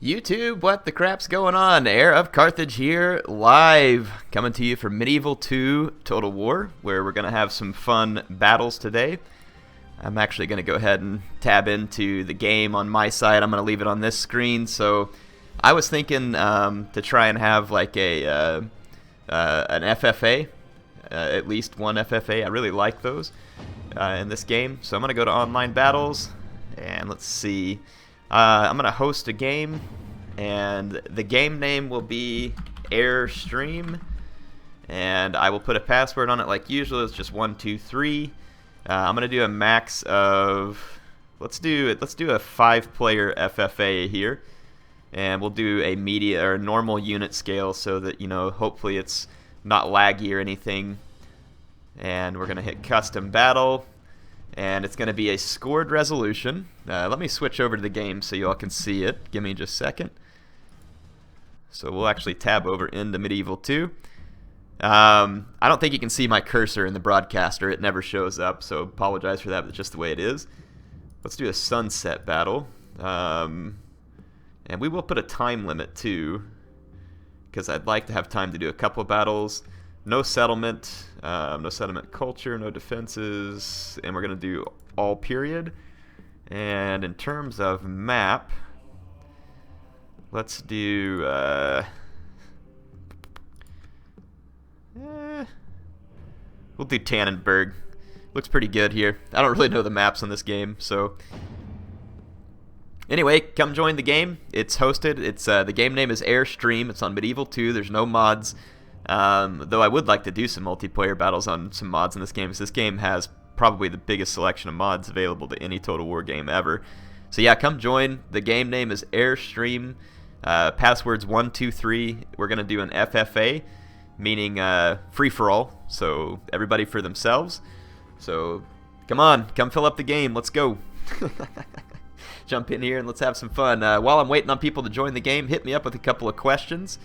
YouTube, what the crap's going on? Heir of Carthage here, live, coming to you from Medieval 2 Total War, where we're going to have some fun battles today. I'm actually going to go ahead and tab into the game on my side. I'm going to leave it on this screen. So I was thinking to try and have like an FFA, at least one FFA. I really like those in this game. So I'm going to go to online battles, and let's see. I'm going to host a game, and the game name will be Airstream, and I will put a password on it like usual. It's just 123. I'm going to do a max of, let's do a 5-player FFA here, and we'll do a media or a normal unit scale so that, you know, hopefully it's not laggy or anything. And we're going to hit custom battle. And it's going to be a scored resolution. Let me switch over to the game so you all can see it. Give me just a second. So we'll actually tab over into Medieval 2. I don't think you can see my cursor in the broadcaster. It never shows up, so apologize for that, but it's just the way it is. Let's do a sunset battle. And we will put a time limit too, because I'd like to have time to do a couple of battles. No settlement, no settlement culture, no defenses, and we're going to do all period. And in terms of map, let's do we'll do Tannenberg. Looks pretty good here. I don't really know the maps on this game, so anyway, come join the game. It's hosted. It's the game name is Airstream. It's on Medieval 2. There's no mods. Though I would like to do some multiplayer battles on some mods in this game, because this game has probably the biggest selection of mods available to any Total War game ever. So yeah, come join. The game name is Airstream. Password's 123. We're going to do an FFA, meaning free-for-all, so everybody for themselves. So come on, come fill up the game. Let's go. Jump in here and let's have some fun. While I'm waiting on people to join the game, hit me up with a couple of questions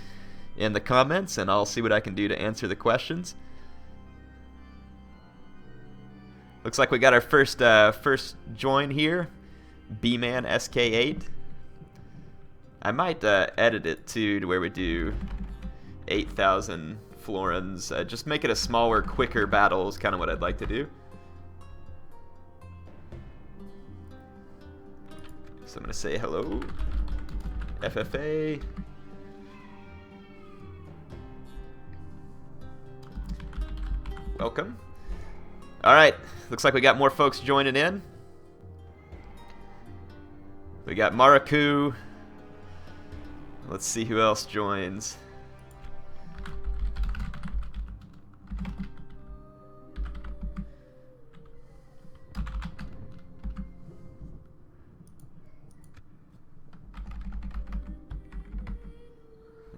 in the comments, and I'll see what I can do to answer the questions. Looks like we got our first join here, B-Man SK8. I might edit it too to where we do 8,000 florins. Just make it a smaller, quicker battle is kind of what I'd like to do. So I'm going to say hello, FFA. Welcome. Alright, looks like we got more folks joining in. We got Maraku. Let's see who else joins.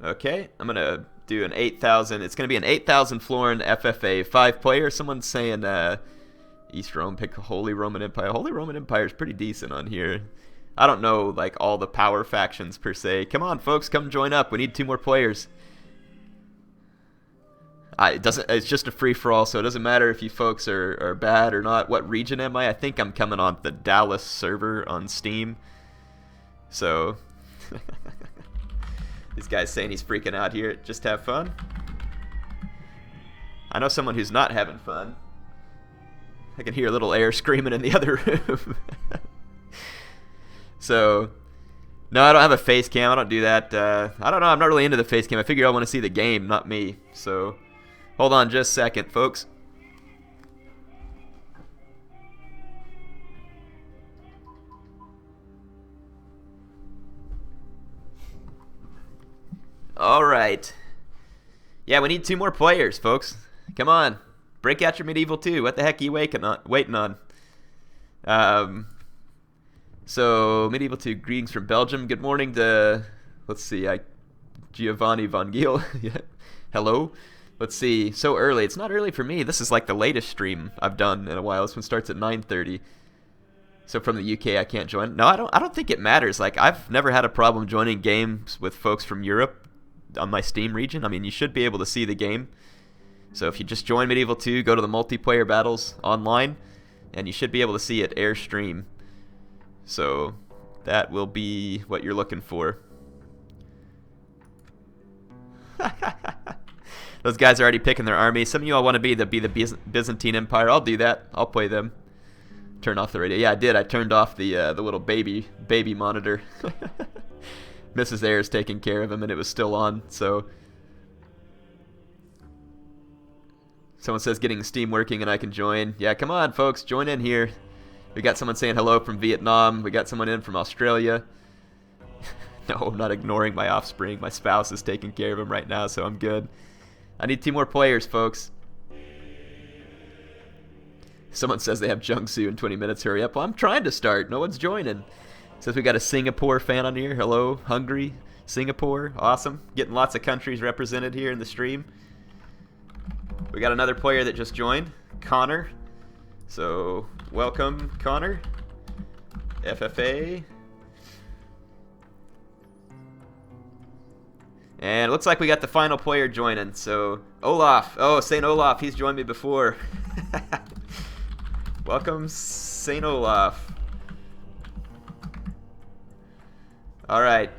Okay, I'm going to do an 8,000. It's going to be an 8,000 florin FFA 5-player. Someone's saying East Rome, pick Holy Roman Empire. Holy Roman Empire is pretty decent on here. I don't know like all the power factions per se. Come on, folks, come join up. We need 2 more players. It's just a free-for-all, so it doesn't matter if you folks are bad or not. What region am I? I think I'm coming on the Dallas server on Steam. So this guy's saying he's freaking out here. Just have fun. I know someone who's not having fun. I can hear a little air screaming in the other room. So, no, I don't have a face cam. I don't do that. I don't know. I'm not really into the face cam. I figure I want to see the game, not me. So, hold on just a second, folks. Alright. Yeah, we need 2 more players, folks. Come on. Break out your Medieval 2. What the heck are you waiting on? So, Medieval 2, greetings from Belgium. Good morning to, let's see, Giovanni Von Giel. Hello. Let's see. So early. It's not early for me. This is like the latest stream I've done in a while. This one starts at 9:30. So from the UK, I can't join. No, I don't think it matters. Like, I've never had a problem joining games with folks from Europe on my Steam region. I mean, you should be able to see the game. So if you just join Medieval 2, go to the multiplayer battles online, and you should be able to see it Airstream. So that will be what you're looking for. Those guys are already picking their army. Some of you all want to be the Byzantine Empire. I'll do that. I'll play them. Turn off the radio. Yeah, I did. I turned off the little baby monitor. Mrs. Ayers taking care of him, and it was still on. So someone says getting Steam working, and I can join. Yeah, come on, folks, join in here. We got someone saying hello from Vietnam. We got someone in from Australia. No, I'm not ignoring my offspring. My spouse is taking care of him right now, so I'm good. I need 2 more players, folks. Someone says they have Jiangsu in 20 minutes. Hurry up. Well, I'm trying to start. No one's joining. Says we got a Singapore fan on here. Hello, Hungary, Singapore. Awesome. Getting lots of countries represented here in the stream. We got another player that just joined, Connor. So, welcome, Connor. FFA. And it looks like we got the final player joining. So, Olaf. Oh, St. Olaf. He's joined me before. Welcome, St. Olaf. All right.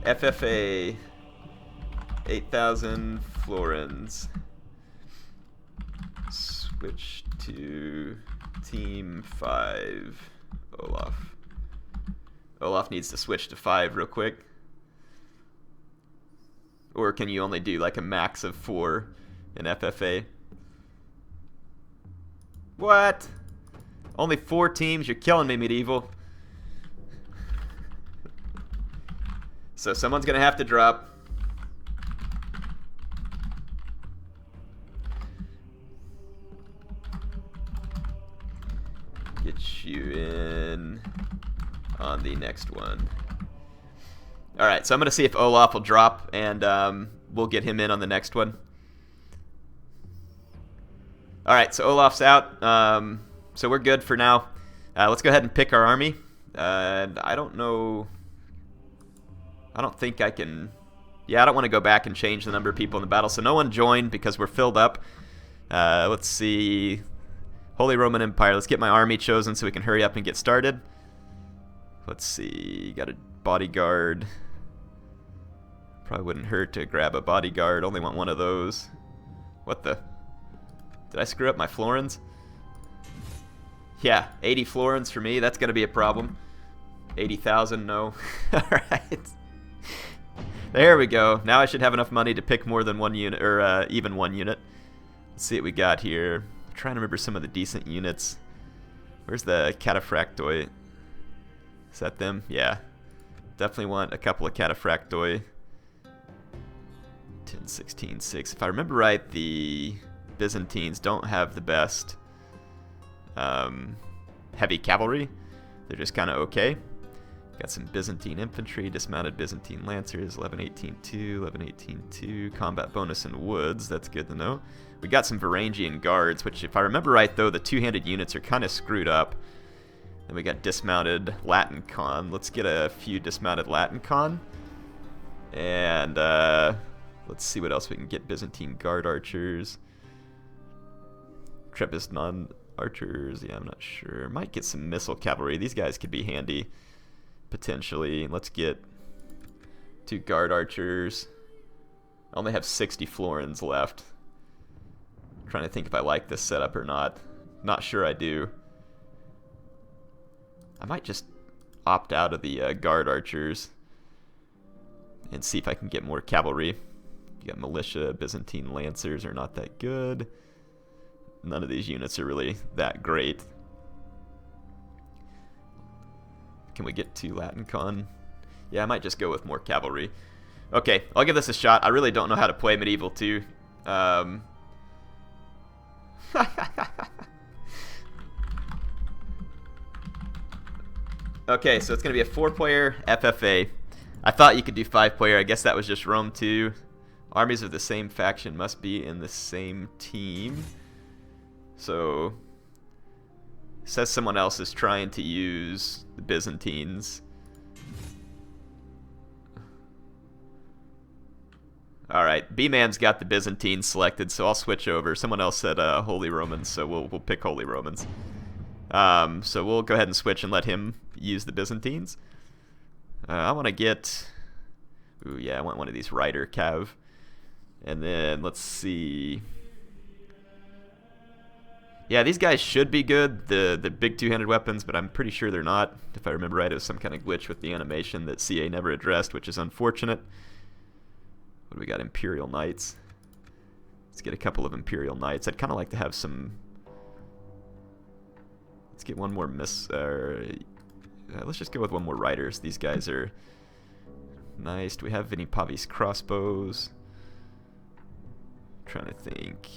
FFA. 8,000 florins. Switch to Team 5. Olaf. Olaf needs to switch to 5 real quick. Or can you only do like a max of 4 in FFA? What? Only 4 teams? You're killing me, Medieval. So someone's gonna have to drop. Get you in on the next one. Alright, so I'm going to see if Olaf will drop, and we'll get him in on the next one. Alright, so Olaf's out. So we're good for now. Let's go ahead and pick our army. And I don't know... I don't think I can... Yeah, I don't want to go back and change the number of people in the battle. So no one joined because we're filled up. Let's see... Holy Roman Empire. Let's get my army chosen so we can hurry up and get started. Let's see. Got a bodyguard. Probably wouldn't hurt to grab a bodyguard. Only want one of those. What the? Did I screw up my florins? Yeah, 80 florins for me. That's going to be a problem. 80,000, no. Alright. There we go. Now I should have enough money to pick more than 1 unit, or even 1 unit. Let's see what we got here. I'm trying to remember some of the decent units. Where's the cataphractoi? Is that them? Yeah. Definitely want a couple of cataphractoi. 10, 16, 6. If I remember right, the Byzantines don't have the best heavy cavalry. They're just kind of okay. Got some Byzantine infantry, dismounted Byzantine lancers, 11-18-2, 11-18-2, combat bonus in woods. That's good to know. We got some Varangian guards, which if I remember right, though, the two-handed units are kind of screwed up. Then we got dismounted Latin con. Let's get a few dismounted Latin con. And let's see what else we can get. Byzantine guard archers. Trebizond archers. Yeah, I'm not sure. Might get some missile cavalry. These guys could be handy, potentially. Let's get 2 guard archers. I only have 60 florins left. I'm trying to think if I like this setup or not. Not sure I do. I might just opt out of the guard archers and see if I can get more cavalry. You got militia, Byzantine lancers are not that good. None of these units are really that great. Can we get to Latin con? Yeah, I might just go with more cavalry. Okay, I'll give this a shot. I really don't know how to play Medieval 2. Okay, so it's going to be a 4-player FFA. I thought you could do 5-player. I guess that was just Rome 2. Armies of the same faction must be in the same team. So, says someone else is trying to use the Byzantines. Alright, B-Man's got the Byzantines selected, so I'll switch over. Someone else said Holy Romans, so we'll pick Holy Romans. So we'll go ahead and switch and let him use the Byzantines. I want to get... Ooh, yeah, I want one of these Rider Cav. And then, let's see... Yeah, these guys should be good, the big two-handed weapons, but I'm pretty sure they're not. If I remember right, it was some kind of glitch with the animation that CA never addressed, which is unfortunate. What do we got? Imperial Knights. Let's get a couple of Imperial Knights. I'd kind of like to have some... Let's get one more let's just go with one more Riders. These guys are nice. Do we have any Pavis crossbows? I'm trying to think...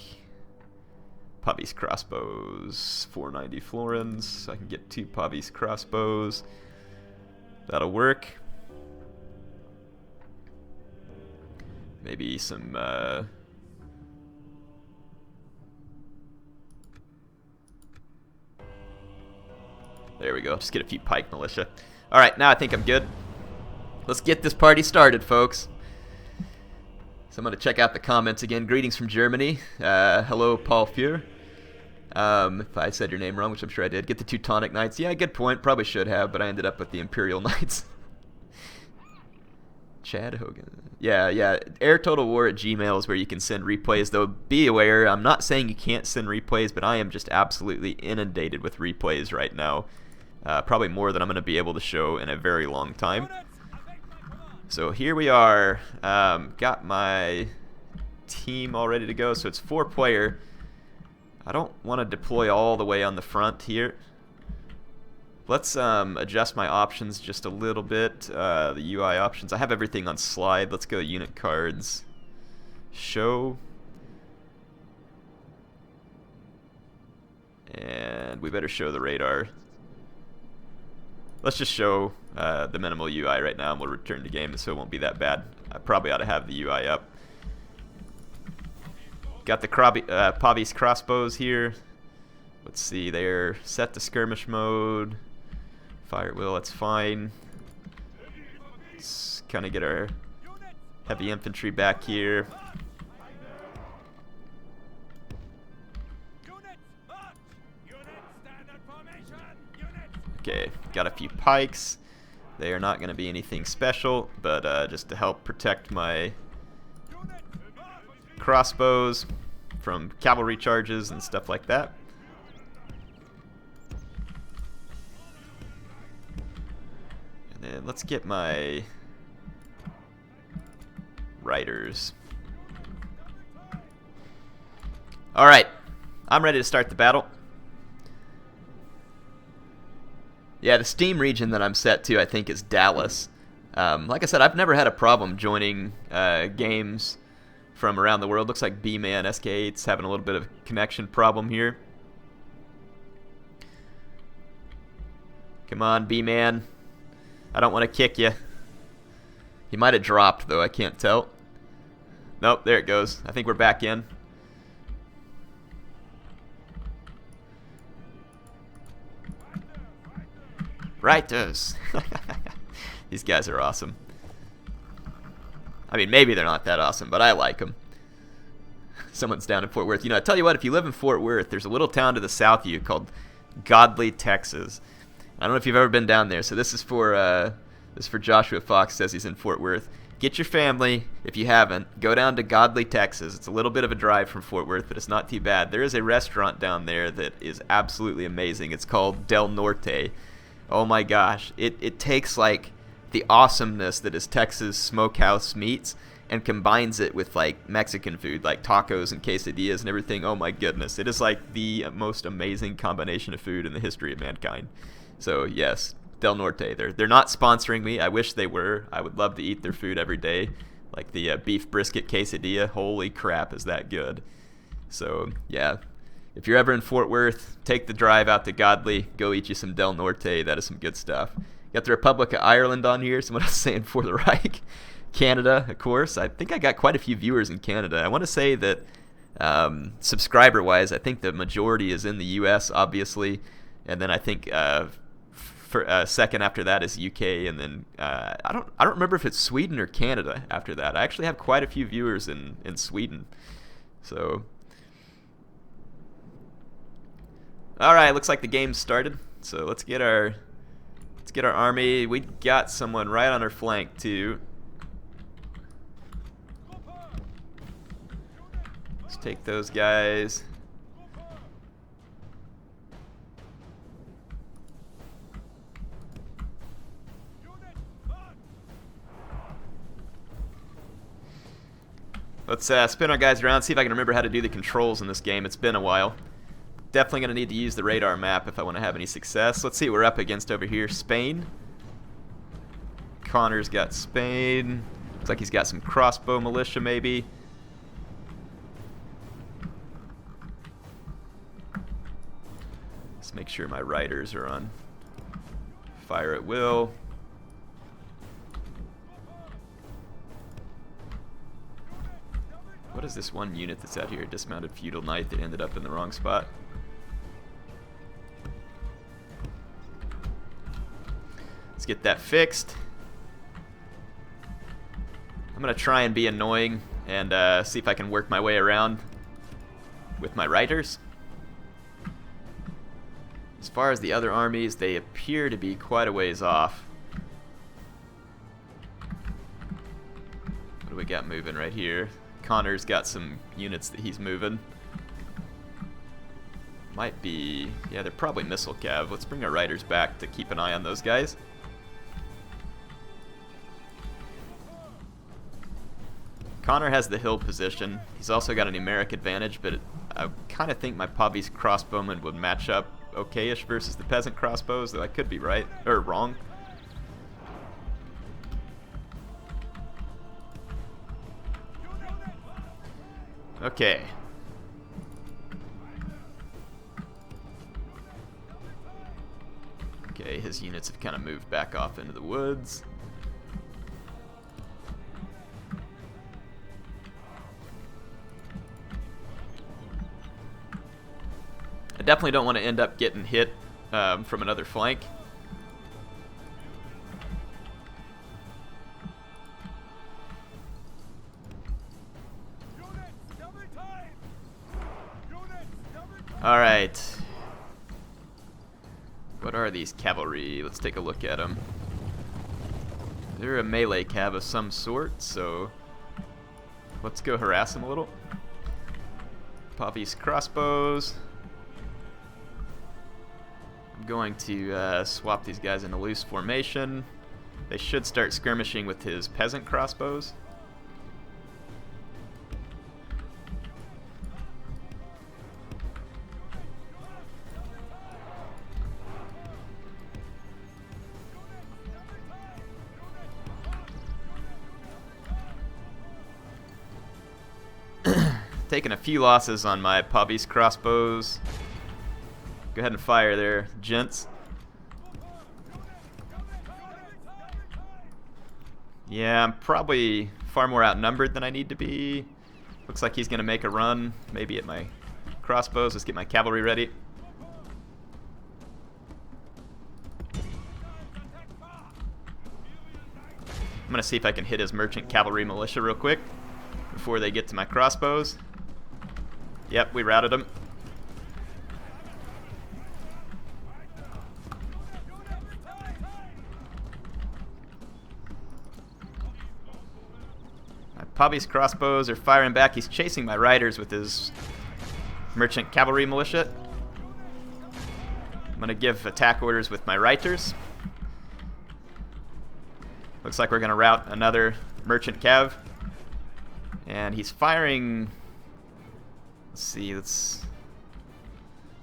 Pavis crossbows, 490 florins. So I can get 2 Pavis crossbows. That'll work. Maybe some there we go. Just get a few pike militia. Alright, now I think I'm good. Let's get this party started, folks. So I'm going to check out the comments again. Greetings from Germany. Hello, Paul Fuhr. If I said your name wrong, which I'm sure I did. Get the Teutonic Knights. Yeah, good point. Probably should have, but I ended up with the Imperial Knights. Chad Hogan. Yeah. airtotalwar@gmail is where you can send replays, though be aware, I'm not saying you can't send replays, but I am just absolutely inundated with replays right now. Probably more than I'm going to be able to show in a very long time. So here we are. Got my team all ready to go. So it's 4-player. I don't want to deploy all the way on the front here. Let's adjust my options just a little bit. The UI options. I have everything on slide. Let's go unit cards. Show. And we better show the radar. Let's just show the minimal UI right now, and we'll return to game, so it won't be that bad. I probably ought to have the UI up. Got the Pavis crossbows here. Let's see, they're set to skirmish mode. Fire at will, that's fine. Let's kind of get our heavy infantry back here. Okay, got a few pikes. They are not going to be anything special, but just to help protect my crossbows from cavalry charges and stuff like that. And then let's get my riders. Alright, I'm ready to start the battle. Yeah, the Steam region that I'm set to, I think, is Dallas. Like I said, I've never had a problem joining games from around the world. Looks like B-Man SK8's having a little bit of connection problem here. Come on, B-Man. I don't want to kick you. He might have dropped, though. I can't tell. Nope, there it goes. I think we're back in. Righters. These guys are awesome. I mean, maybe they're not that awesome, but I like them. Someone's down in Fort Worth. You know, I tell you what, if you live in Fort Worth, there's a little town to the south of you called Godley, Texas. I don't know if you've ever been down there. So this is for Joshua Fox, says he's in Fort Worth. Get your family, if you haven't, go down to Godley, Texas. It's a little bit of a drive from Fort Worth, but it's not too bad. There is a restaurant down there that is absolutely amazing. It's called Del Norte. Oh my gosh, it takes like the awesomeness that is Texas smokehouse meats and combines it with like Mexican food, like tacos and quesadillas and everything. Oh my goodness, it is like the most amazing combination of food in the history of mankind. So yes, Del Norte. They're not sponsoring me. I wish they were. I would love to eat their food every day, like the beef brisket quesadilla. Holy crap, is that good? So yeah. If you're ever in Fort Worth, take the drive out to Godley. Go eat you some Del Norte. That is some good stuff. Got the Republic of Ireland on here. Someone else saying for the Reich. Canada, of course. I think I got quite a few viewers in Canada. I want to say that subscriber-wise, I think the majority is in the U.S., obviously. And then I think second after that is UK. And then I don't remember if it's Sweden or Canada after that. I actually have quite a few viewers in Sweden. So... All right, looks like the game started. So let's get our army. We got someone right on our flank too. Let's take those guys. Let's spin our guys around, see if I can remember how to do the controls in this game. It's been a while. Definitely going to need to use the radar map if I want to have any success. Let's see what we're up against over here. Spain. Connor's got Spain. Looks like he's got some crossbow militia maybe. Let's make sure my riders are on fire at will. What is this one unit that's out here? Dismounted feudal knight that ended up in the wrong spot. Let's get that fixed. I'm going to try and be annoying and see if I can work my way around with my riders. As far as the other armies, they appear to be quite a ways off. What do we got moving right here? Connor's got some units that he's moving. Might be... yeah, they're probably missile cav. Let's bring our riders back to keep an eye on those guys. Connor has the hill position. He's also got a numeric advantage, but I kind of think my Pavi's crossbowmen would match up okay-ish versus the peasant crossbows, though I could be right, or wrong. Okay. Okay, his units have kind of moved back off into the woods. I definitely don't want to end up getting hit from another flank. Alright. What are these cavalry? Let's take a look at them. They're a melee cav of some sort, so let's go harass them a little. Pavi's crossbows. I'm going to swap these guys into loose formation. They should start skirmishing with his peasant crossbows. Taking a few losses on my Pavi's crossbows. Go ahead and fire there, gents. Yeah, I'm probably far more outnumbered than I need to be. Looks like he's going to make a run, maybe at my crossbows. Let's get my cavalry ready. I'm going to see if I can hit his merchant cavalry militia real quick before they get to my crossbows. Yep, we routed him. My Pavi's crossbows are firing back. He's chasing my riders with his merchant cavalry militia. I'm going to give attack orders with my reiters. Looks like we're going to rout another merchant cav. And he's firing... let's see,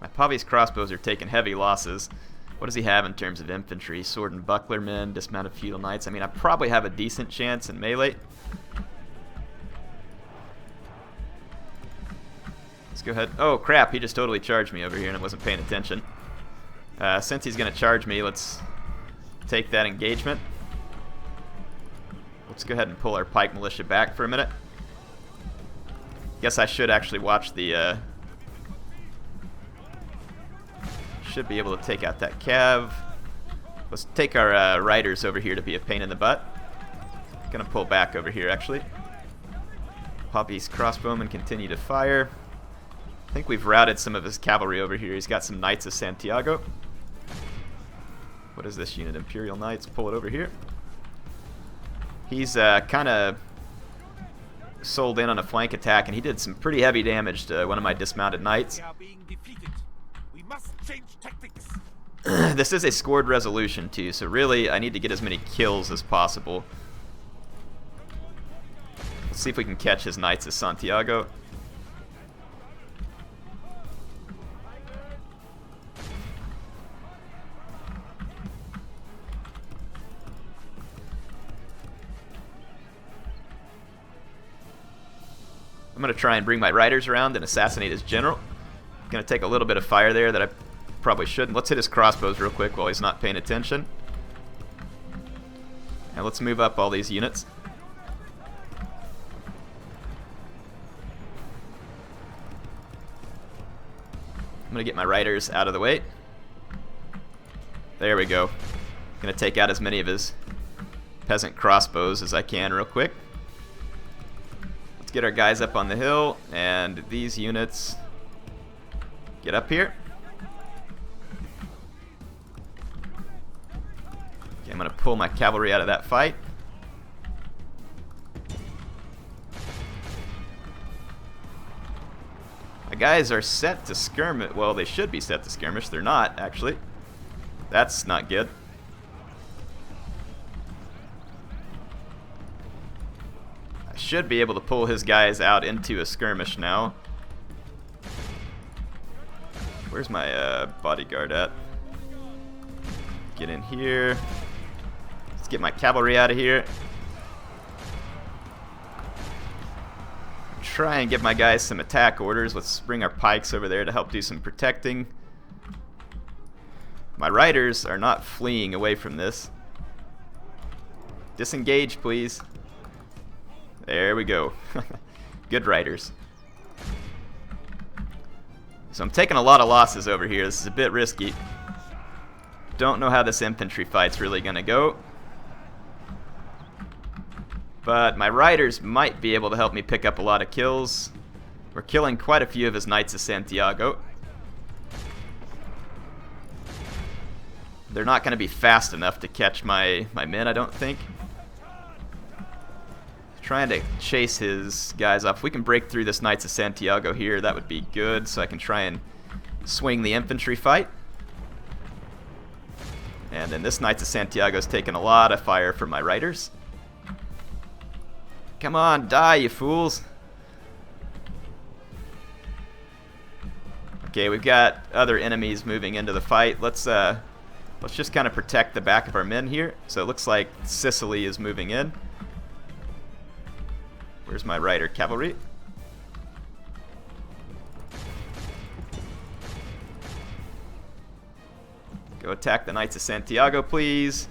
my Pavi's crossbows are taking heavy losses. What does he have in terms of infantry? Sword and bucklermen, dismounted feudal knights. I mean, I probably have a decent chance in melee. Let's go ahead. Oh, crap, he just totally charged me over here and I wasn't paying attention. Since he's going to charge me, let's take that engagement. Let's go ahead and pull our pike militia back for a minute. Guess I should actually watch the... should be able to take out that cav. Let's take our riders over here to be a pain in the butt. Gonna pull back over here, actually. Pavi's crossbowmen continue to fire. I think we've routed some of his cavalry over here. He's got some Knights of Santiago. What is this unit? Imperial Knights. Pull it over here. He's kind of sold in on a flank attack, and he did some pretty heavy damage to one of my dismounted knights. We are being defeated. We must change tactics. This is a scored resolution too, so really I need to get as many kills as possible. Let's see if we can catch his Knights of Santiago. I'm going to try and bring my riders around and assassinate his general. Going to take a little bit of fire there that I probably shouldn't. Let's hit his crossbows real quick while he's not paying attention. And let's move up all these units. I'm going to get my riders out of the way. There we go. Going to take out as many of his peasant crossbows as I can real quick. Let's get our guys up on the hill, and these units get up here. Okay, I'm going to pull my cavalry out of that fight. My guys are set to skirmish. Well, they should be set to skirmish. They're not, actually. That's not good. I should be able to pull his guys out into a skirmish now. Where's my bodyguard at? Get in here. Let's get my cavalry out of here. Try and give my guys some attack orders. Let's bring our pikes over there to help do some protecting. My riders are not fleeing away from this. Disengage, please. There we go. Good riders. So I'm taking a lot of losses over here. This is a bit risky. Don't know how this infantry fight's really gonna go. But my riders might be able to help me pick up a lot of kills. We're killing quite a few of his Knights of Santiago. They're not going to be fast enough to catch my men, I don't think. Trying to chase his guys off. If we can break through this Knights of Santiago here, that would be good, so I can try and swing the infantry fight. And then this Knights of Santiago's taking a lot of fire from my riders. Come on, die, you fools. Okay, we've got other enemies moving into the fight. Let's just kind of protect the back of our men here. So it looks like Sicily is moving in. Where's my rider cavalry? Go attack the Knights of Santiago, please.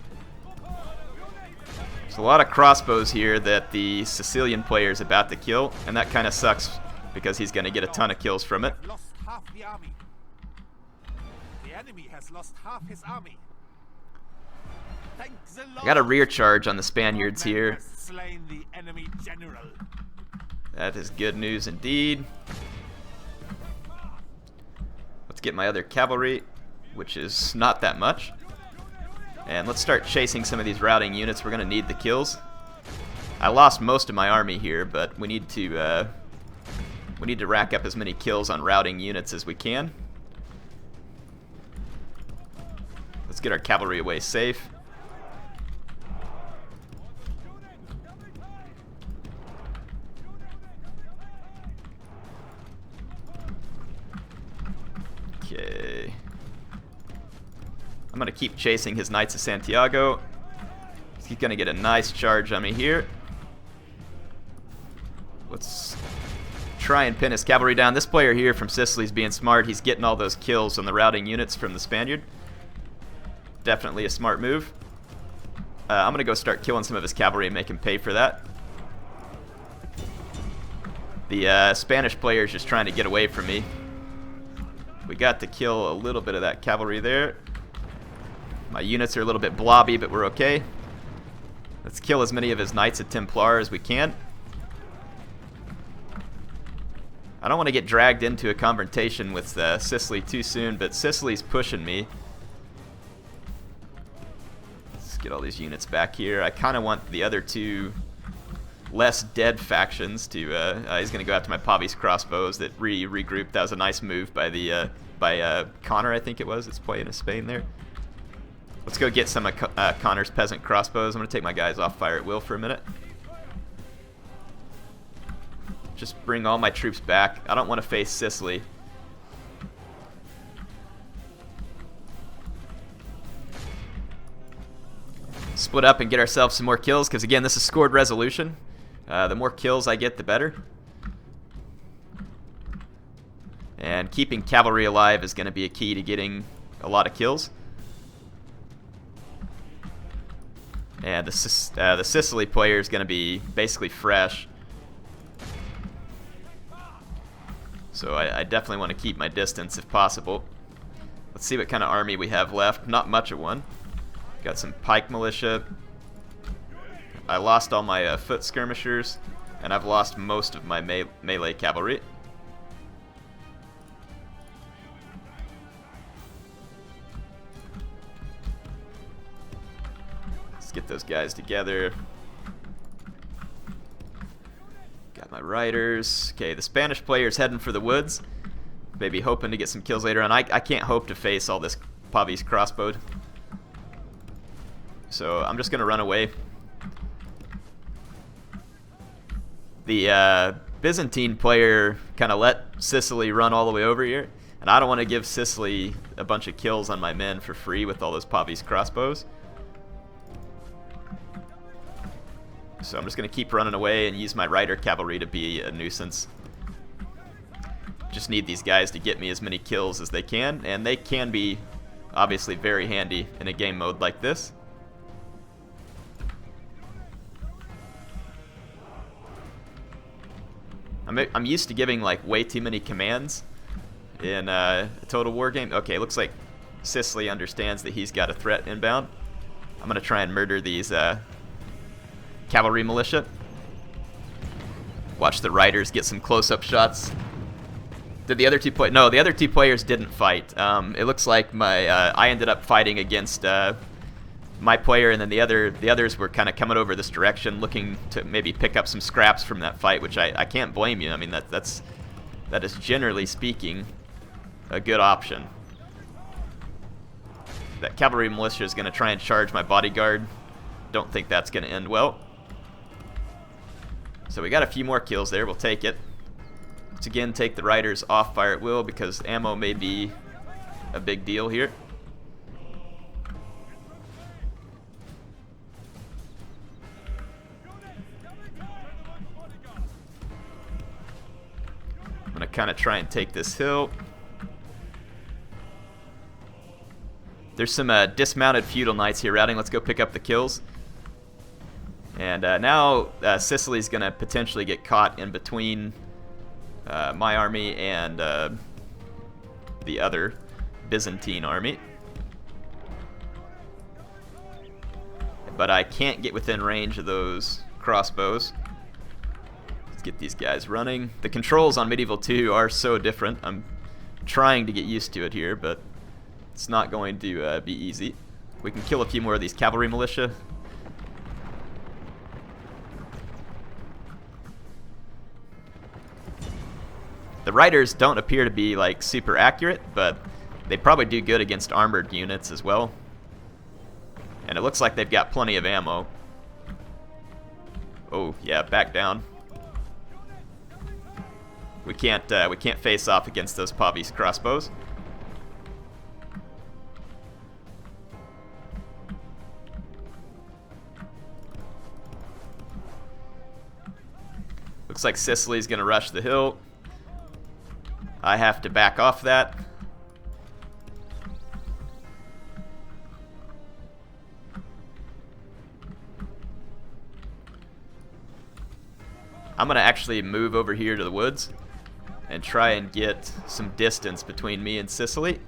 There's a lot of crossbows here that the Sicilian player is about to kill, and that kind of sucks because he's going to get a ton of kills from it. Lost half the army. The enemy has lost half his army. Thank the Lord. I got a rear charge on the Spaniards here. Slain the enemy general. That is good news indeed. Let's get my other cavalry, which is not that much. And let's start chasing some of these routing units. We're going to need the kills. I lost most of my army here, but we need to rack up as many kills on routing units as we can. Let's get our cavalry away safe. Okay. I'm going to keep chasing his Knights of Santiago. He's going to get a nice charge on me here. Let's try and pin his cavalry down. This player here from Sicily is being smart. He's getting all those kills on the routing units from the Spaniard. Definitely a smart move. I'm going to go start killing some of his cavalry and make him pay for that. The Spanish player is just trying to get away from me. We got to kill a little bit of that cavalry there. My units are a little bit blobby, but we're okay. Let's kill as many of his Knights of Templar as we can. I don't want to get dragged into a confrontation with Sicily too soon, but Sicily's pushing me. Let's get all these units back here. I kind of want the other two less dead factions to... he's going to go after my Pavi's crossbows that regrouped. That was a nice move by the Connor, I think it was. It's playing in Spain there. Let's go get some of Connor's peasant crossbows. I'm going to take my guys off fire at will for a minute. Just bring all my troops back. I don't want to face Sicily. Split up and get ourselves some more kills, because again, this is scored resolution. The more kills I get, the better. And keeping cavalry alive is going to be a key to getting a lot of kills. And the Sicily player is going to be basically fresh. So I definitely want to keep my distance if possible. Let's see what kind of army we have left. Not much of one. Got some pike militia. I lost all my foot skirmishers, and I've lost most of my melee cavalry. Let's get those guys together. Got my riders. Okay, the Spanish player's heading for the woods. Maybe hoping to get some kills later on. I can't hope to face all this Pavi's crossbow. So I'm just going to run away. The Byzantine player kind of let Sicily run all the way over here. And I don't want to give Sicily a bunch of kills on my men for free with all those Pavi's crossbows. So I'm just going to keep running away and use my rider cavalry to be a nuisance. Just need these guys to get me as many kills as they can. And they can be obviously very handy in a game mode like this. I'm used to giving like way too many commands in a Total War game. Okay, looks like Sicily understands that he's got a threat inbound. I'm gonna try and murder these cavalry militia. Watch the riders get some close-up shots. Did the other two play? No, the other two players didn't fight. It looks like I ended up fighting against my player, and then the others were kind of coming over this direction, looking to maybe pick up some scraps from that fight, which I can't blame you. I mean, that is generally speaking a good option. That cavalry militia is going to try and charge my bodyguard. Don't think that's going to end well. So we got a few more kills there. We'll take it. Let's again take the riders off fire at will, because ammo may be a big deal here. I'm going to kind of try and take this hill. There's some dismounted feudal knights here routing. Let's go pick up the kills. And now Sicily's going to potentially get caught in between my army and the other Byzantine army. But I can't get within range of those crossbows. Let's get these guys running. The controls on Medieval 2 are so different. I'm trying to get used to it here, but it's not going to be easy. We can kill a few more of these cavalry militia. The riders don't appear to be like super accurate, but they probably do good against armored units as well. And it looks like they've got plenty of ammo. Oh yeah, back down. We can't face off against those Pavi's crossbows. Looks like Sicily's gonna rush the hill. I have to back off that. I'm gonna actually move over here to the woods and try and get some distance between me and Sicily.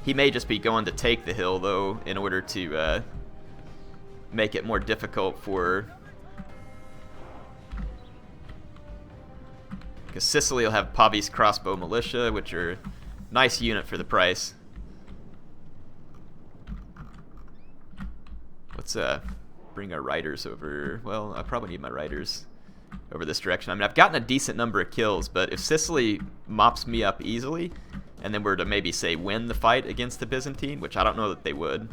He may just be going to take the hill though, in order to make it more difficult for... Because Sicily will have Pavi's crossbow militia, which are nice unit for the price. Let's bring our riders over. Well, I probably need my riders over this direction. I mean, I've gotten a decent number of kills, but if Sicily mops me up easily, and then were to maybe, say, win the fight against the Byzantine, which I don't know that they would,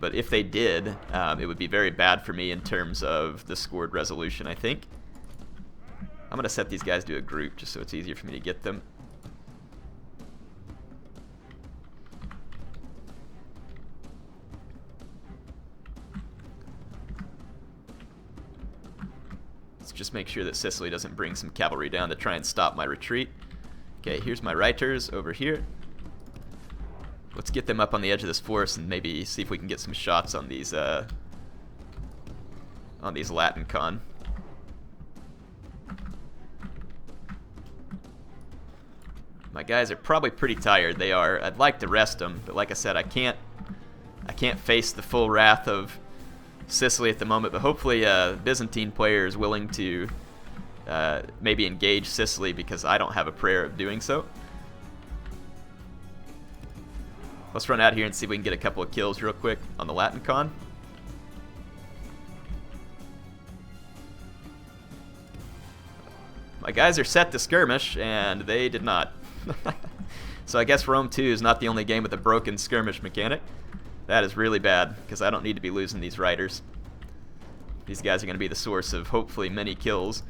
but if they did, it would be very bad for me in terms of the scored resolution, I think. I'm going to set these guys to a group just so it's easier for me to get them. Let's just make sure that Sicily doesn't bring some cavalry down to try and stop my retreat. Okay, here's my Reiters over here. Let's get them up on the edge of this forest and maybe see if we can get some shots on these Latin con. My guys are probably pretty tired. They are. I'd like to rest them, but like I said, I can't face the full wrath of Sicily at the moment. But hopefully, Byzantine player is willing to maybe engage Sicily, because I don't have a prayer of doing so. Let's run out here and see if we can get a couple of kills real quick on the Latin con. My guys are set to skirmish, and they did not. So I guess Rome 2 is not the only game with a broken skirmish mechanic. That is really bad, because I don't need to be losing these riders. These guys are going to be the source of hopefully many kills.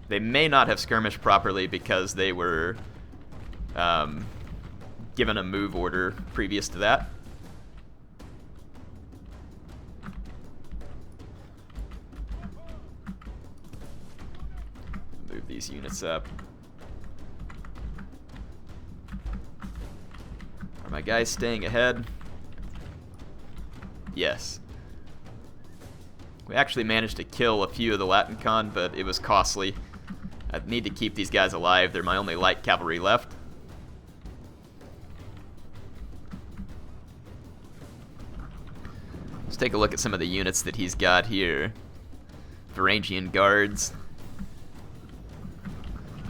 They may not have skirmished properly because they were given a move order previous to that. Move these units up. Are my guys staying ahead? Yes. We actually managed to kill a few of the Latin con, but it was costly. I need to keep these guys alive. They're my only light cavalry left. Let's take a look at some of the units that he's got here. Varangian guards.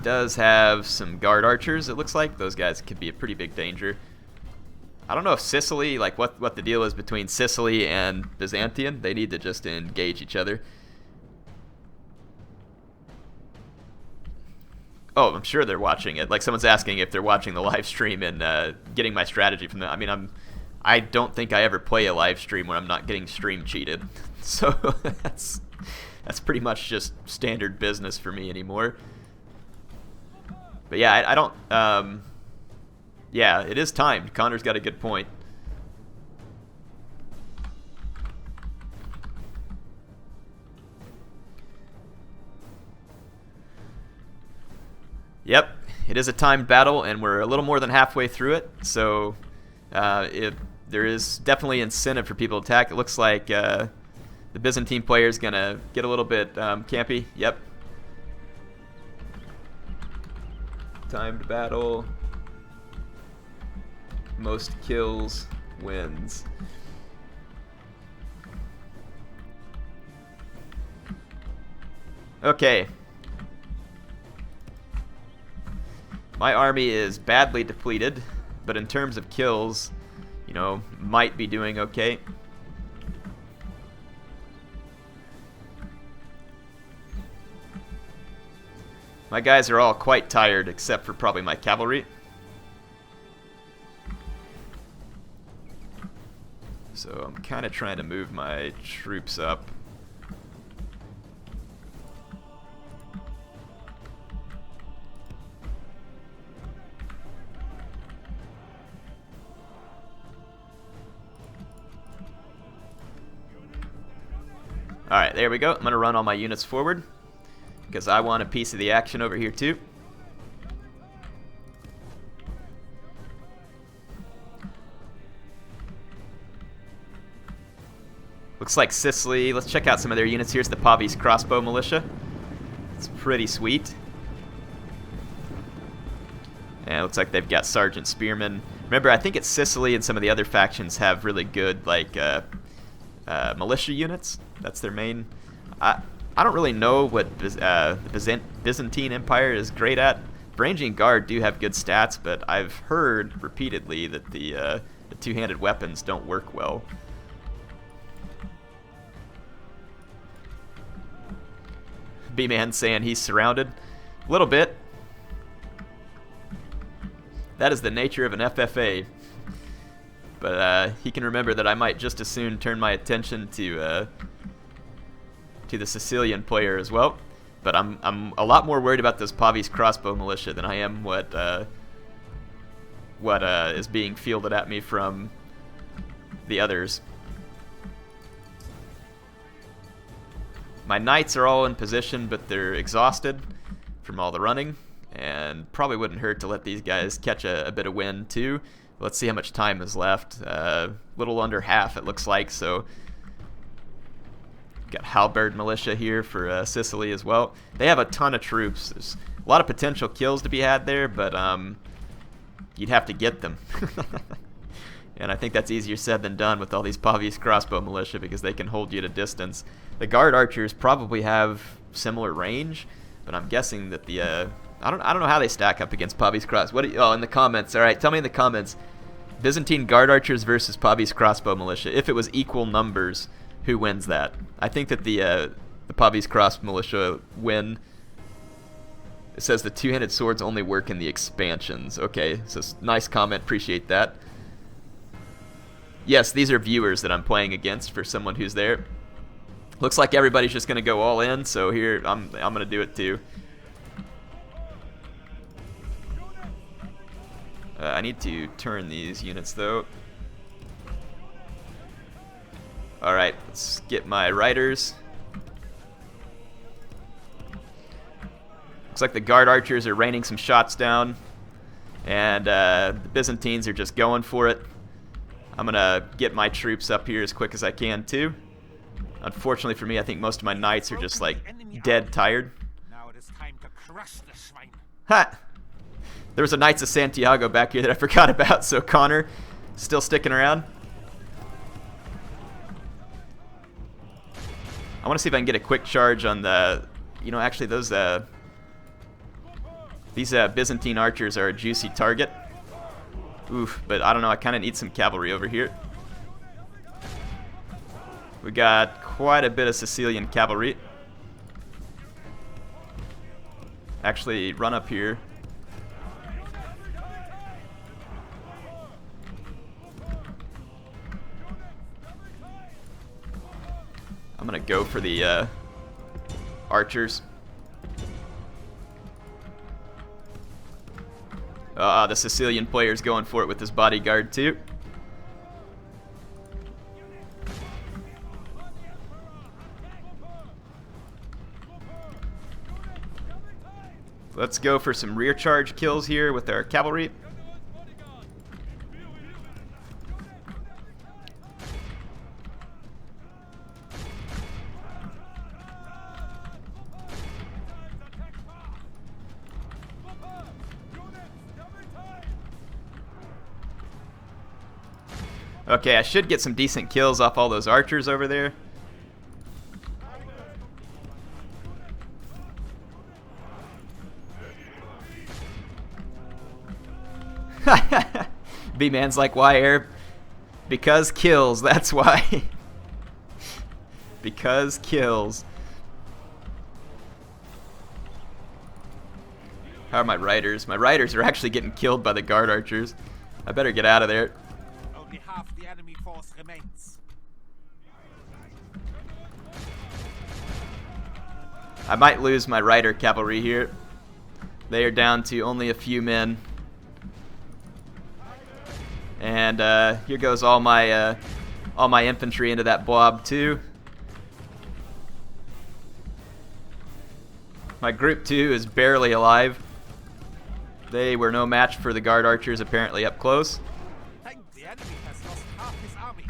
Does have some guard archers, it looks like. Those guys could be a pretty big danger. I don't know if Sicily, like what the deal is between Sicily and Byzantium. They need to just engage each other. Oh, I'm sure they're watching it. Like, someone's asking if they're watching the live stream and getting my strategy from them. I mean, I don't think I ever play a live stream where I'm not getting stream cheated. So that's pretty much just standard business for me anymore. But yeah, I don't. Yeah, it is timed. Connor's got a good point. Yep, it is a timed battle, and we're a little more than halfway through it. So there is definitely incentive for people to attack. It looks like the Byzantine player is going to get a little bit campy. Yep. Timed battle. Most kills wins. Okay. My army is badly depleted, but in terms of kills, you know, might be doing okay. My guys are all quite tired, except for probably my cavalry. So I'm kind of trying to move my troops up. Alright, there we go. I'm going to run all my units forward, because I want a piece of the action over here too. Looks like Sicily. Let's check out some of their units. Here's the Pavi's crossbow militia. It's pretty sweet. And it looks like they've got Sergeant Spearmen. Remember, I think it's Sicily and some of the other factions have really good, like, militia units. That's their main. I don't really know what the Byzantine Empire is great at. Ranging Guard do have good stats, but I've heard repeatedly that the two-handed weapons don't work well. B-Man saying he's surrounded. A little bit. That is the nature of an FFA. But he can remember that I might just as soon turn my attention to the Sicilian player as well. But I'm a lot more worried about this Pavi's crossbow militia than I am what is being fielded at me from the others. My knights are all in position, but they're exhausted from all the running, and probably wouldn't hurt to let these guys catch a bit of wind too. Let's see how much time is left. Little under half, it looks like. So got halberd militia here for Sicily as well. They have a ton of troops. There's a lot of potential kills to be had there, but you'd have to get them. And I think that's easier said than done with all these Pavi's crossbow militia, because they can hold you at a distance. The guard archers probably have similar range, but I'm guessing that the I don't know how they stack up against Pavi's cross. Oh, in the comments. All right, tell me in the comments. Byzantine guard archers versus Pavi's crossbow militia. If it was equal numbers, who wins that? I think that the Pavi's cross militia win. It says the two-handed swords only work in the expansions. Okay, so nice comment. Appreciate that. Yes, these are viewers that I'm playing against for someone who's there. Looks like everybody's just going to go all in, so here I'm going to do it too. I need to turn these units though. Alright, let's get my riders. Looks like the guard archers are raining some shots down, and the Byzantines are just going for it. I'm going to get my troops up here as quick as I can too. Unfortunately for me, I think most of my knights are just like dead tired. Now it is time to crush the swine. Ha! There was a Knights of Santiago back here that I forgot about, so Connor still sticking around. I want to see if I can get a quick charge on the, actually those these Byzantine archers are a juicy target. Oof, but I don't know, I kind of need some cavalry over here. We got quite a bit of Sicilian cavalry. Actually, run up here. I'm gonna go for the archers. The Sicilian player's going for it with his bodyguard too. Let's go for some rear charge kills here with our cavalry. Okay, I should get some decent kills off all those archers over there. B-Man's like, why, Air? Because kills, that's why. Because kills. How are my riders? My riders are actually getting killed by the guard archers. I better get out of there. Only half the enemy force remains. I might lose my rider cavalry here. They are down to only a few men. And here goes all my infantry into that blob too. My group 2 is barely alive. They were no match for the guard archers apparently up close. The enemy has lost half his army.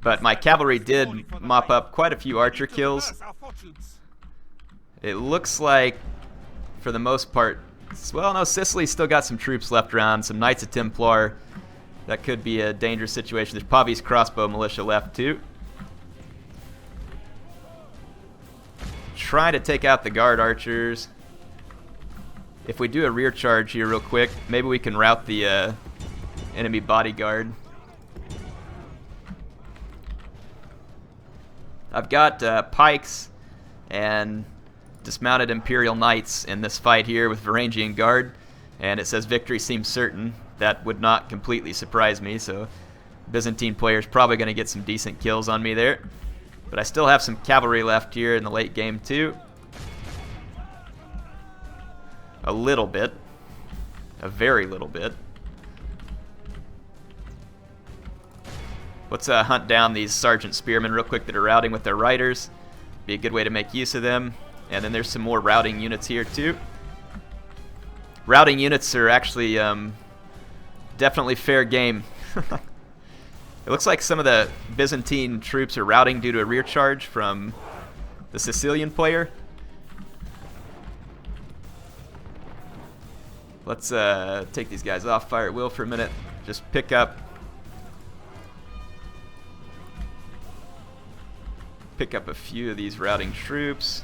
But my cavalry did mop up quite a few archer kills. It looks like, for the most part, well, no, Sicily's still got some troops left around, some Knights of Templar. That could be a dangerous situation. There's Pavi's crossbow militia left too. trying to take out the guard archers. If we do a rear charge here real quick, maybe we can rout the enemy bodyguard. I've got pikes and dismounted Imperial Knights in this fight here with Varangian Guard, and it says victory seems certain. That would not completely surprise me, so Byzantine player's probably going to get some decent kills on me there. But I still have some cavalry left here in the late game too. A little bit. A very little bit. Let's hunt down these Sergeant Spearmen real quick that are routing with their riders. Be a good way to make use of them. And then there's some more routing units here too. Routing units are actually definitely fair game. It looks like some of the Byzantine troops are routing due to a rear charge from the Sicilian player. Let's take these guys off fire at will for a minute. Just pick up a few of these routing troops.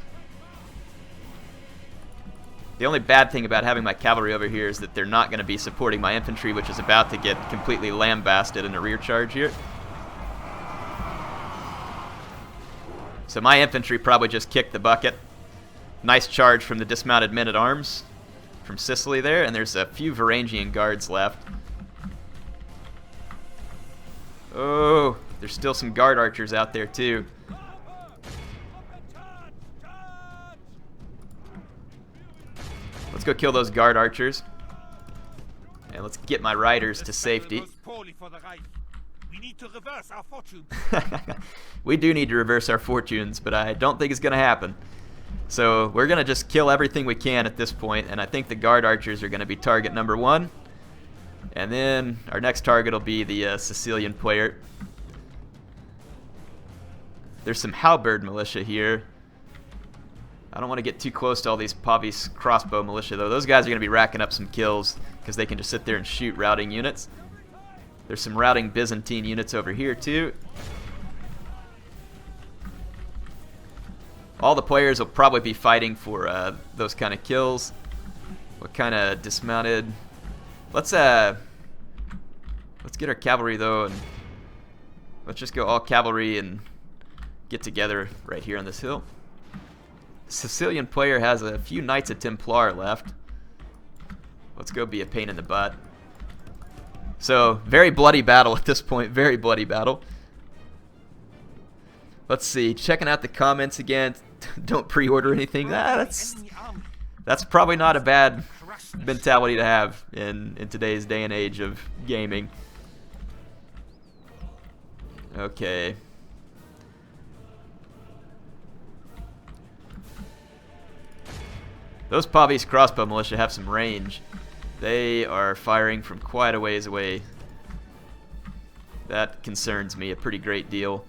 The only bad thing about having my cavalry over here is that they're not going to be supporting my infantry, which is about to get completely lambasted in a rear charge here. So my infantry probably just kicked the bucket. Nice charge from the dismounted men-at-arms from Sicily there, and there's a few Varangian guards left. Oh, there's still some guard archers out there too. Let's go kill those guard archers. And let's get my riders to safety. We need to reverse our fortunes. We do need to reverse our fortunes, but I don't think it's going to happen. So we're going to just kill everything we can at this point, and I think the guard archers are going to be target number 1. And then our next target will be the Sicilian player. There's some halberd militia here. I don't want to get too close to all these Pavis crossbow militia, though. Those guys are going to be racking up some kills because they can just sit there and shoot routing units. There's some routing Byzantine units over here, too. All the players will probably be fighting for those kind of kills. What kind of dismounted? Let's get our cavalry, though, and let's just go all cavalry and get together right here on this hill. Sicilian player has a few Knights of Templar left. Let's go be a pain in the butt. So, very bloody battle at this point. Very bloody battle. Let's see. Checking out the comments again. Don't pre-order anything. That's probably not a bad mentality to have in today's day and age of gaming. Okay. Those Pavis crossbow militia have some range. They are firing from quite a ways away. That concerns me a pretty great deal.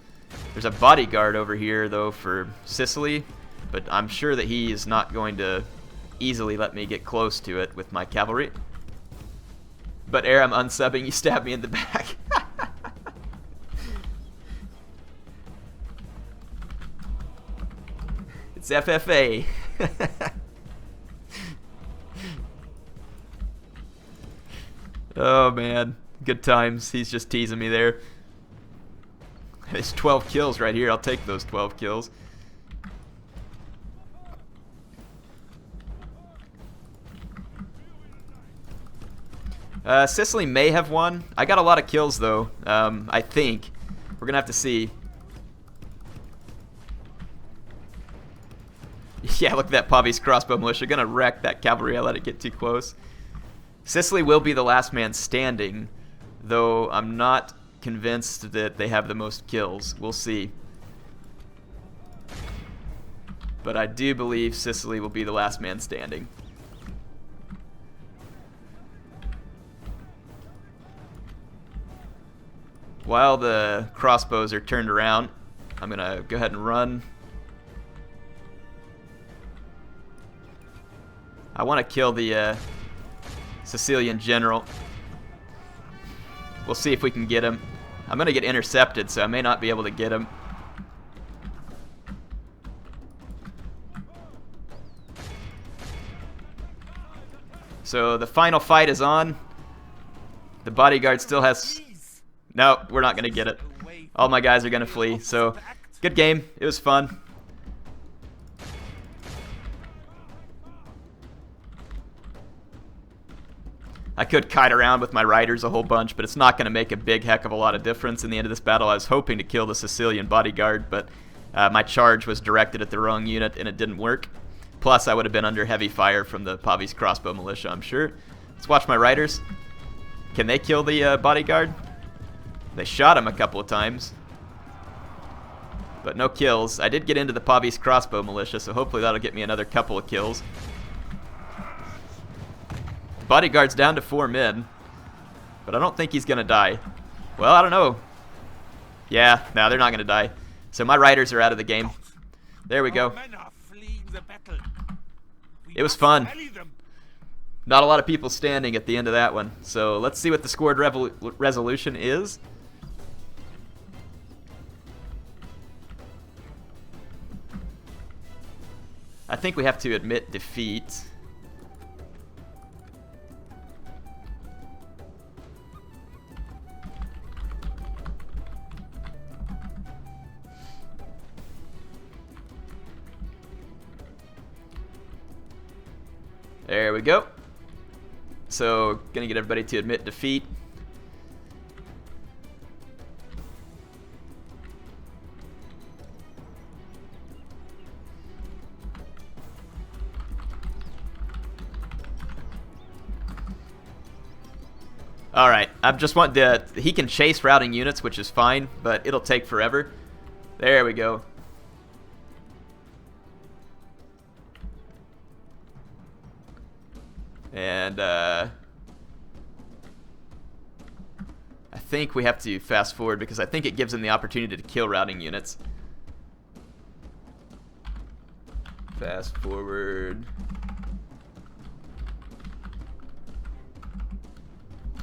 There's a bodyguard over here, though, for Sicily, but I'm sure that he is not going to easily let me get close to it with my cavalry. But ere I'm unsubbing, you stab me in the back. It's FFA. Oh man, good times. He's just teasing me there. It's 12 kills right here. I'll take those 12 kills. Sicily may have won. I got a lot of kills though. I think we're gonna have to see. Yeah, look at that Pavis crossbow militia. Gonna wreck that cavalry. I let it get too close. Sicily will be the last man standing, though I'm not convinced that they have the most kills. We'll see. But I do believe Sicily will be the last man standing. While the crossbows are turned around, I'm going to go ahead and run. I want to kill the Sicilian general. We'll see if we can get him. I'm going to get intercepted, so I may not be able to get him. So the final fight is on. The bodyguard still has... No, we're not going to get it. All my guys are going to flee. So, good game. It was fun. I could kite around with my riders a whole bunch, but it's not going to make a big heck of a lot of difference in the end of this battle. I was hoping to kill the Sicilian bodyguard, but my charge was directed at the wrong unit and it didn't work. Plus, I would have been under heavy fire from the Pavi's crossbow militia, I'm sure. Let's watch my riders. Can they kill the bodyguard? They shot him a couple of times, but no kills. I did get into the Pavi's crossbow militia, so hopefully that'll get me another couple of kills. The bodyguard's down to 4 men, but I don't think he's going to die. Well, I don't know. Yeah, no, they're not going to die. So my riders are out of the game. There we go. It was fun. Not a lot of people standing at the end of that one. So let's see what the scored resolution is. I think we have to admit defeat. There we go. So, gonna get everybody to admit defeat. Alright, I just want he can chase routing units, which is fine, but it'll take forever. There we go. And I think we have to fast forward because I think it gives him the opportunity to kill routing units. Fast forward.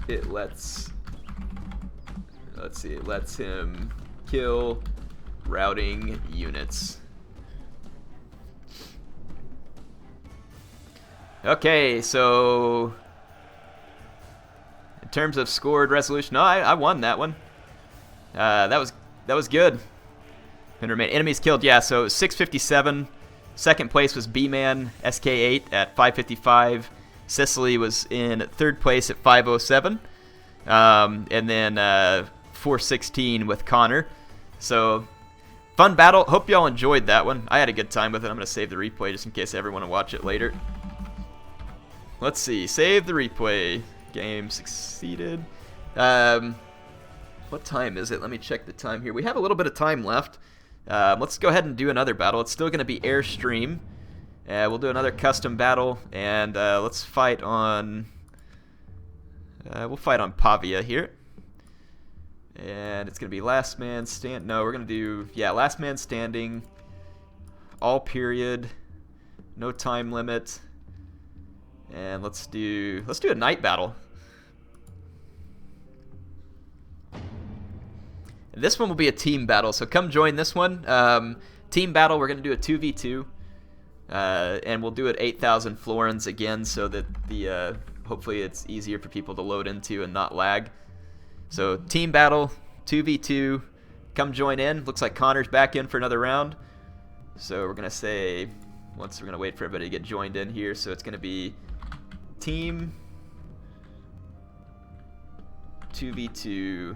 It lets see, it lets him kill routing units. Okay, so in terms of scored resolution, no, I won that one. That was good. And remain enemies killed, yeah. So 657. Second place was B-Man SK8 at 555. Sicily was in third place at 507. And then 416 with Connor. So fun battle. Hope y'all enjoyed that one. I had a good time with it. I'm gonna save the replay just in case I ever want to watch it later. Let's see. Save the replay. Game succeeded. What time is it? Let me check the time here. We have a little bit of time left. Let's go ahead and do another battle. It's still going to be Airstream. We'll do another custom battle, and let's fight on... we'll fight on Pavia here. And it's going to be last man stand... No, we're going to do... Yeah, last man standing. All period. No time limit. And let's do a night battle. And this one will be a team battle, so come join this one. Team battle, we're going to do a 2v2. And we'll do it 8,000 florins again so that the hopefully it's easier for people to load into and not lag. So team battle, 2v2. Come join in. Looks like Connor's back in for another round. So we're going to say, once we're going to wait for everybody to get joined in here, so it's going to be team 2v2.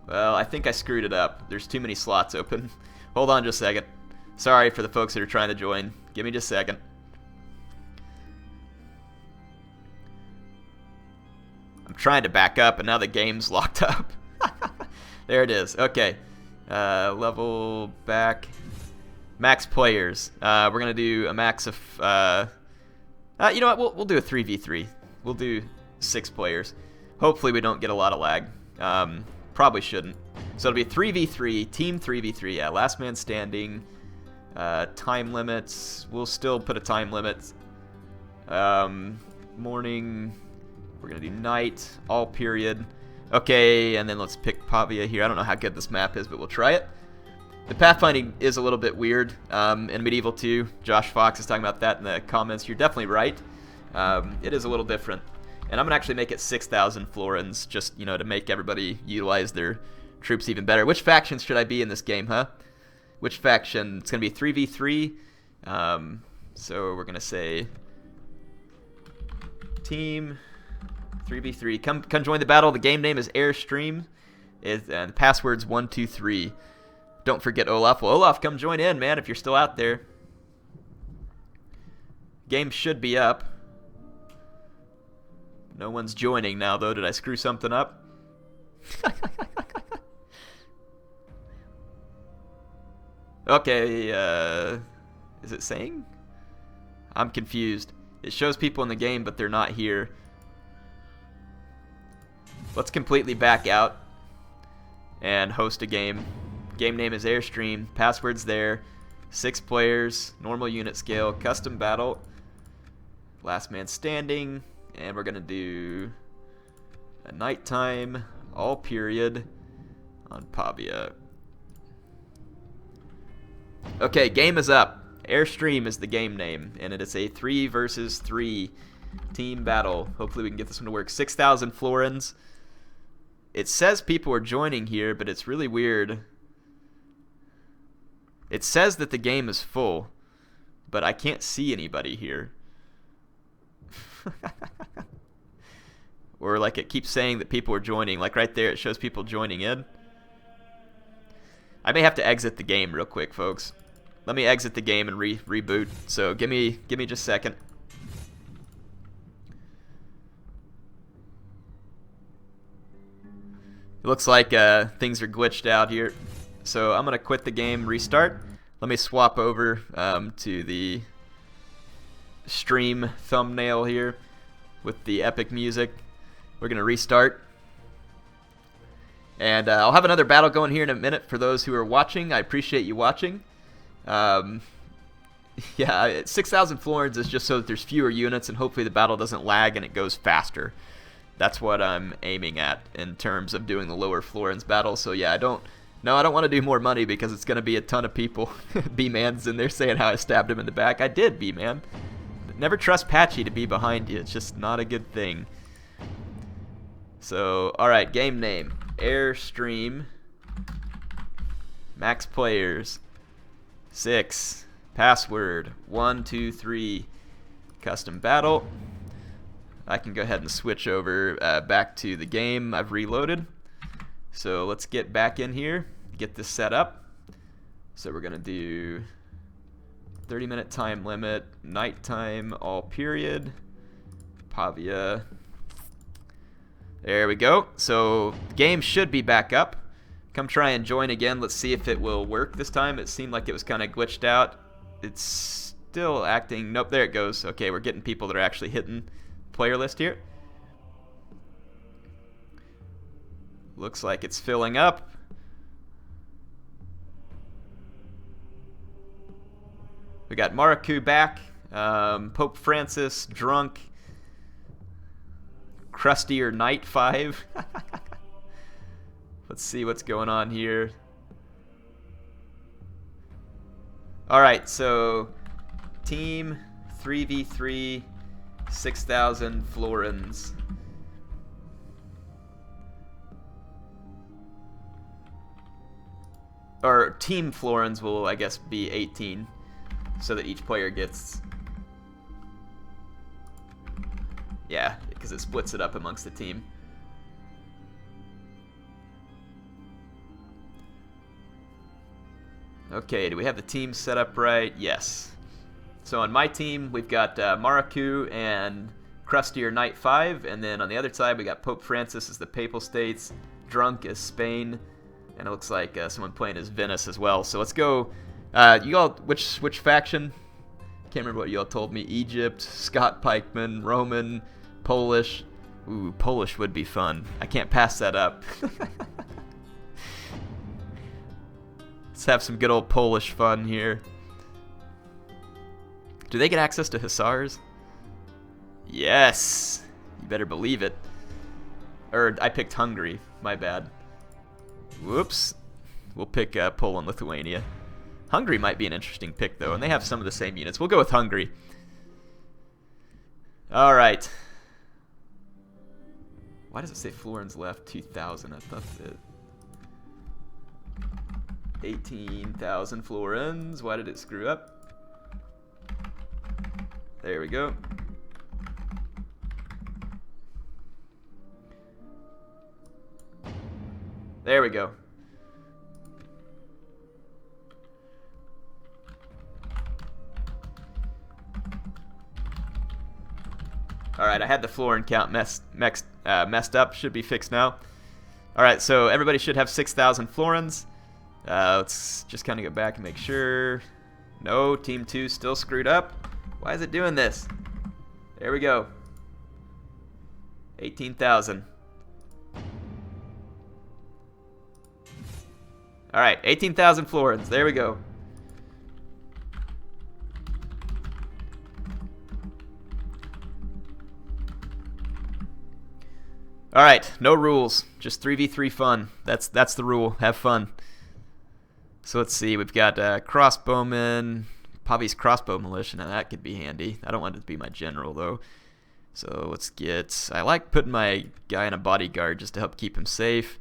Well, I think I screwed it up. There's too many slots open. Hold on just a second. Sorry for the folks that are trying to join. Give me just a second. I'm trying to back up, and now the game's locked up. There it is. Okay. Level back. Max players. We're going to do a max of... you know what? We'll do a 3v3. We'll do 6 players. Hopefully we don't get a lot of lag. Probably shouldn't. So it'll be 3v3, team 3v3, yeah, last man standing. Time limits, we'll still put a time limit. Morning, we're going to do night, all period. Okay, and then let's pick Pavia here. I don't know how good this map is, but we'll try it. The pathfinding is a little bit weird in Medieval 2. Josh Fox is talking about that in the comments. You're definitely right. It is a little different. And I'm going to actually make it 6,000 florins just, you know, to make everybody utilize their troops even better. Which factions should I be in this game, huh? Which faction? It's going to be 3v3. So we're going to say team 3v3. Come join the battle. The game name is Airstream. And the password's 123. Don't forget Olaf. Well, Olaf, come join in, man, if you're still out there. Game should be up. No one's joining now, though. Did I screw something up? Okay, is it saying? I'm confused. It shows people in the game, but they're not here. Let's completely back out and host a game. Game name is Airstream. Password's there. 6 players. Normal unit scale. Custom battle. Last man standing. And we're going to do a nighttime. All period. On Pavia. Okay, game is up. Airstream is the game name. And it is a 3 versus 3 team battle. Hopefully we can get this one to work. 6,000 florins. It says people are joining here, but it's really weird. It says that the game is full, but I can't see anybody here. Or like it keeps saying that people are joining. Like right there, it shows people joining in. I may have to exit the game real quick, folks. Let me exit the game and reboot. So give me just a second. It looks like things are glitched out here. So I'm going to quit the game, restart. Let me swap over to the stream thumbnail here with the epic music. We're going to restart. And I'll have another battle going here in a minute for those who are watching. I appreciate you watching. Yeah, 6,000 florins is just so that there's fewer units and hopefully the battle doesn't lag and it goes faster. That's what I'm aiming at in terms of doing the lower florins battle. So yeah, I don't want to do more money because it's going to be a ton of people. B-Man's in there saying how I stabbed him in the back. I did, B-Man. Never trust Patchy to be behind you. It's just not a good thing. So, alright, game name. Airstream. Max players. 6. Password. 123. Custom battle. I can go ahead and switch over back to the game. I've reloaded. So let's get back in here, get this set up. So we're going to do 30-minute time limit, nighttime, all period, Pavia. There we go. So the game should be back up. Come try and join again. Let's see if it will work this time. It seemed like it was kind of glitched out. It's still acting. Nope, there it goes. Okay, we're getting people that are actually hitting player list here. Looks like it's filling up. We got Maraku back, Pope Francis, Drunk, Crustier Knight 5. Let's see what's going on here. Alright, so team 3v3, 6,000 florins. Or team florins will, I guess, be 18, so that each player gets... Yeah, because it splits it up amongst the team. Okay, do we have the team set up right? Yes. So on my team, we've got Maraku and Crustier Knight 5, and then on the other side, we got Pope Francis as the Papal States, Drunk as Spain, and it looks like someone playing as Venice as well. So let's go. You all, which faction? Can't remember what you all told me. Egypt, Scott Pikeman, Roman, Polish. Ooh, Polish would be fun. I can't pass that up. Let's have some good old Polish fun here. Do they get access to Hussars? Yes! You better believe it. Or I picked Hungary. My bad. Whoops. We'll pick Poland, Lithuania. Hungary might be an interesting pick, though, and they have some of the same units. We'll go with Hungary. All right. Why does it say Florins left 2,000? I thought that 18,000 florins. Why did it screw up? There we go. There we go. Alright, I had the florin count messed up. Should be fixed now. Alright, so everybody should have 6,000 florins. Let's just kind of go back and make sure. No, Team 2 still screwed up. Why is it doing this? There we go. 18,000. Alright, 18,000 florins. There we go. Alright, no rules. Just 3v3 fun. That's the rule. Have fun. So let's see. We've got crossbowmen. Pavi's crossbow militia. Now that could be handy. I don't want it to be my general, though. So let's get... I like putting my guy in a bodyguard just to help keep him safe.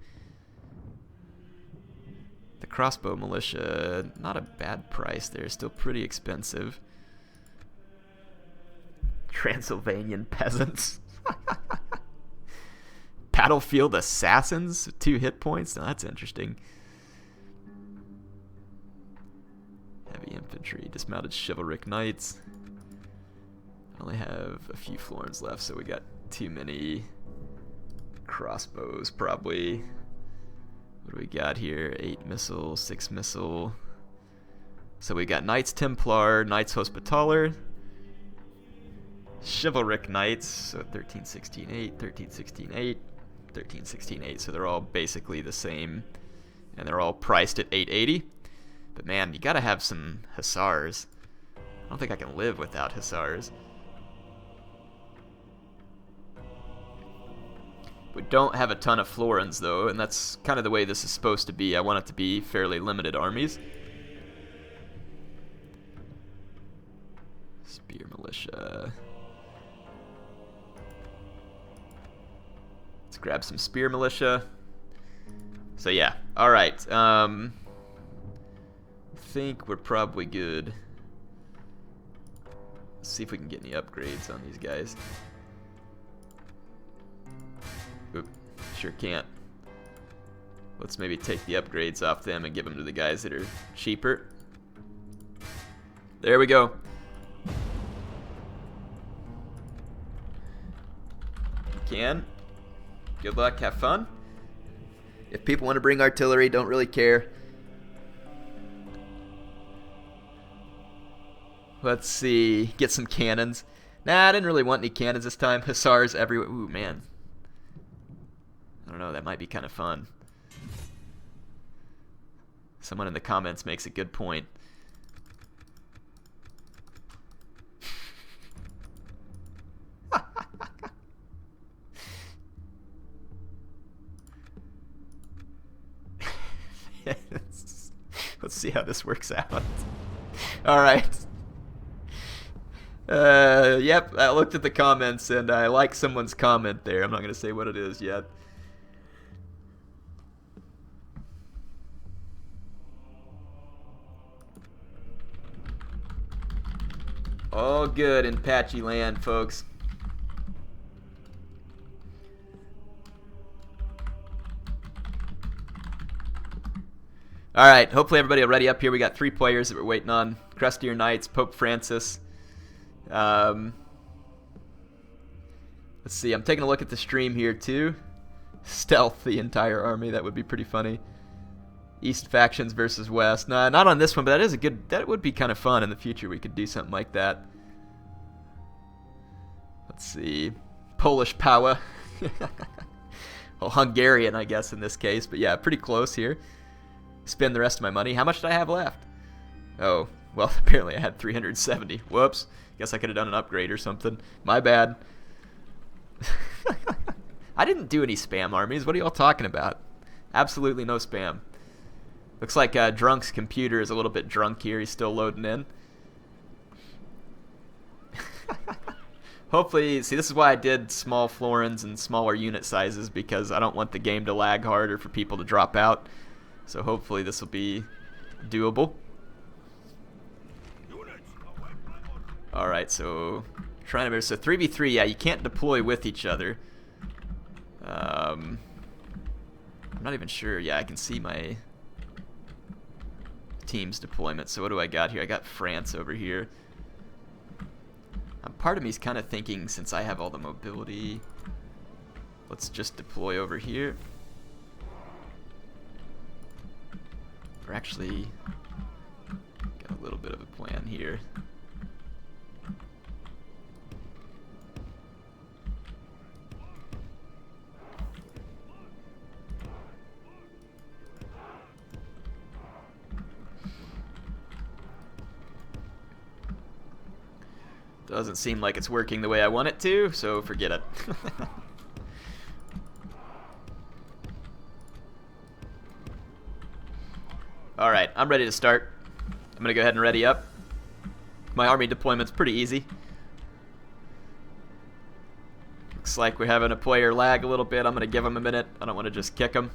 The crossbow militia, not a bad price. They're still pretty expensive. Transylvanian peasants. Battlefield assassins, 2 hit points. Now that's interesting. Heavy infantry, dismounted chivalric knights. I only have a few florins left, so we got too many crossbows probably. What do we got here? 8 missile, 6 missile. So we got Knights Templar, Knights Hospitaller, Chivalric Knights, so 13, 16, 8, 13, 16, 8, 13, 16, 8. So they're all basically the same, and they're all priced at 880. But man, you gotta have some Hussars. I don't think I can live without Hussars. We don't have a ton of florins, though, and that's kind of the way this is supposed to be. I want it to be fairly limited armies. Spear militia. Let's grab some spear militia. So yeah, all right. I think we're probably good. Let's see if we can get any upgrades on these guys. Oop, sure can't. Let's maybe take the upgrades off them and give them to the guys that are cheaper. There we go. Can. Good luck, have fun. If people want to bring artillery, don't really care. Let's see, get some cannons. Nah, I didn't really want any cannons this time. Hussars everywhere. Ooh, man. I don't know, that might be kind of fun. Someone in the comments makes a good point. Let's see how this works out. Alright. Yep, I looked at the comments and I like someone's comment there. I'm not going to say what it is yet. All good in patchy land, folks. Alright, hopefully everybody will ready up here. We got 3 players that we're waiting on. Crustier Knights, Pope Francis. Let's see, I'm taking a look at the stream here too. Stealth the entire army, that would be pretty funny. East factions versus West. Nah, not on this one, but that would be kind of fun in the future. We could do something like that. Let's see. Polish power. Well, Hungarian, I guess, in this case. But yeah, pretty close here. Spend the rest of my money. How much did I have left? Oh, well, apparently I had 370. Whoops. Guess I could have done an upgrade or something. My bad. I didn't do any spam armies. What are y'all talking about? Absolutely no spam. Looks like Drunk's computer is a little bit drunk here. He's still loading in. Hopefully, see, this is why I did small florins and smaller unit sizes, because I don't want the game to lag harder for people to drop out. So hopefully this will be doable. Alright, so trying to, so 3v3, yeah, you can't deploy with each other. I'm not even sure. Yeah, I can see my team's deployment. So what do I got here? I got France over here. Part of me is kind of thinking, since I have all the mobility, let's just deploy over here. Or actually, got a little bit of a plan here. Doesn't seem like it's working the way I want it to, so forget it. Alright, I'm ready to start. I'm going to go ahead and ready up. My army deployment's pretty easy. Looks like we're having a player lag a little bit. I'm going to give him a minute. I don't want to just kick him.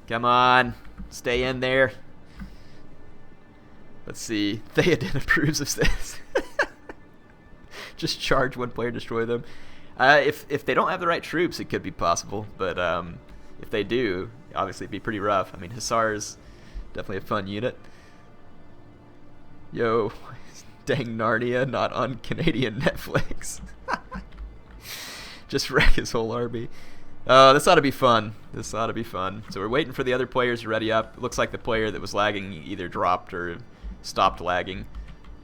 Come on, stay in there. Let's see. Theoden approves of this. Just charge one player, destroy them. If they don't have the right troops, it could be possible. But if they do, obviously it'd be pretty rough. I mean, Hussars, definitely a fun unit. Yo, dang Narnia, not on Canadian Netflix. Just wreck his whole army. This ought to be fun. This ought to be fun. So we're waiting for the other players to ready up. It looks like the player that was lagging either dropped or stopped lagging.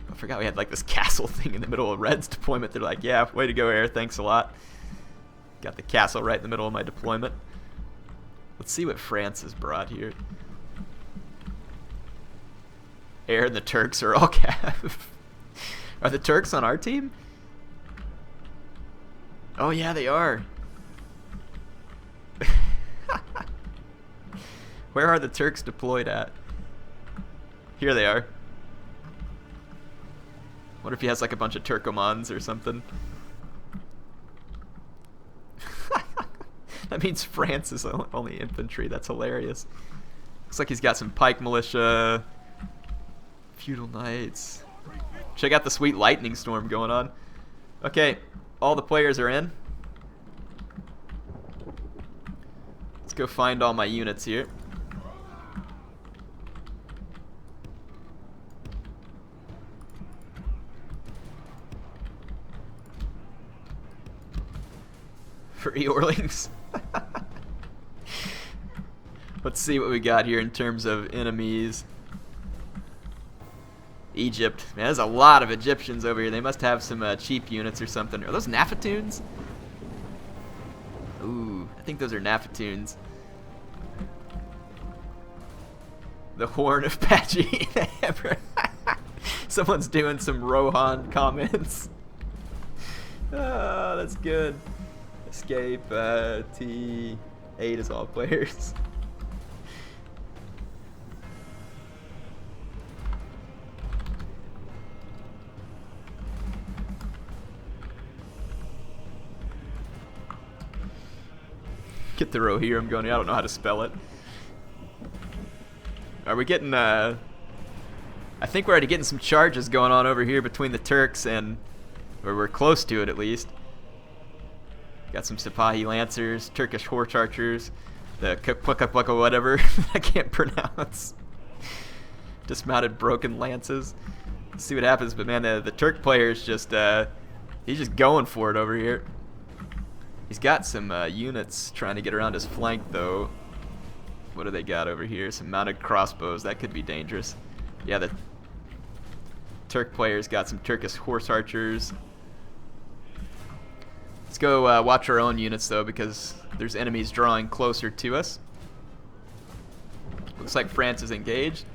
I forgot we had like this castle thing in the middle of Red's deployment. They're like, yeah, way to go, Air. Thanks a lot. Got the castle right in the middle of my deployment. Let's see what France has brought here. Air and the Turks are all Cav. Are the Turks on our team? Oh, yeah, they are. Where are the Turks deployed at? Here they are. Wonder if he has like a bunch of Turkomans or something. That means France is only infantry. That's hilarious. Looks like he's got some pike militia, feudal knights. Check out the sweet lightning storm going on. Okay, all the players are in. Let's go find all my units here. Free Orlings. Let's see what we got here in terms of enemies. Egypt. Man, there's a lot of Egyptians over here. They must have some cheap units or something. Are those Nafatoons? Ooh, I think those are Nafatoons. The Horn of Pachi. Someone's doing some Rohan comments. Oh, that's good. Escape, T8 is all players. Get the Rohirrim going. I don't know how to spell it. Are we getting, I think we're already getting some charges going on over here between the Turks and, or we're close to it at least. Got some Sipahi Lancers, Turkish horse archers, the Kukpukapukka whatever I can't pronounce. Dismounted broken lances. Let's see what happens, but man, the Turk player is just, he's just going for it over here. He's got some units trying to get around his flank though. What do they got over here? Some mounted crossbows. That could be dangerous. Yeah, the Turk player's got some Turkish horse archers. Let's go watch our own units though, because there's enemies drawing closer to us. Looks like France is engaged.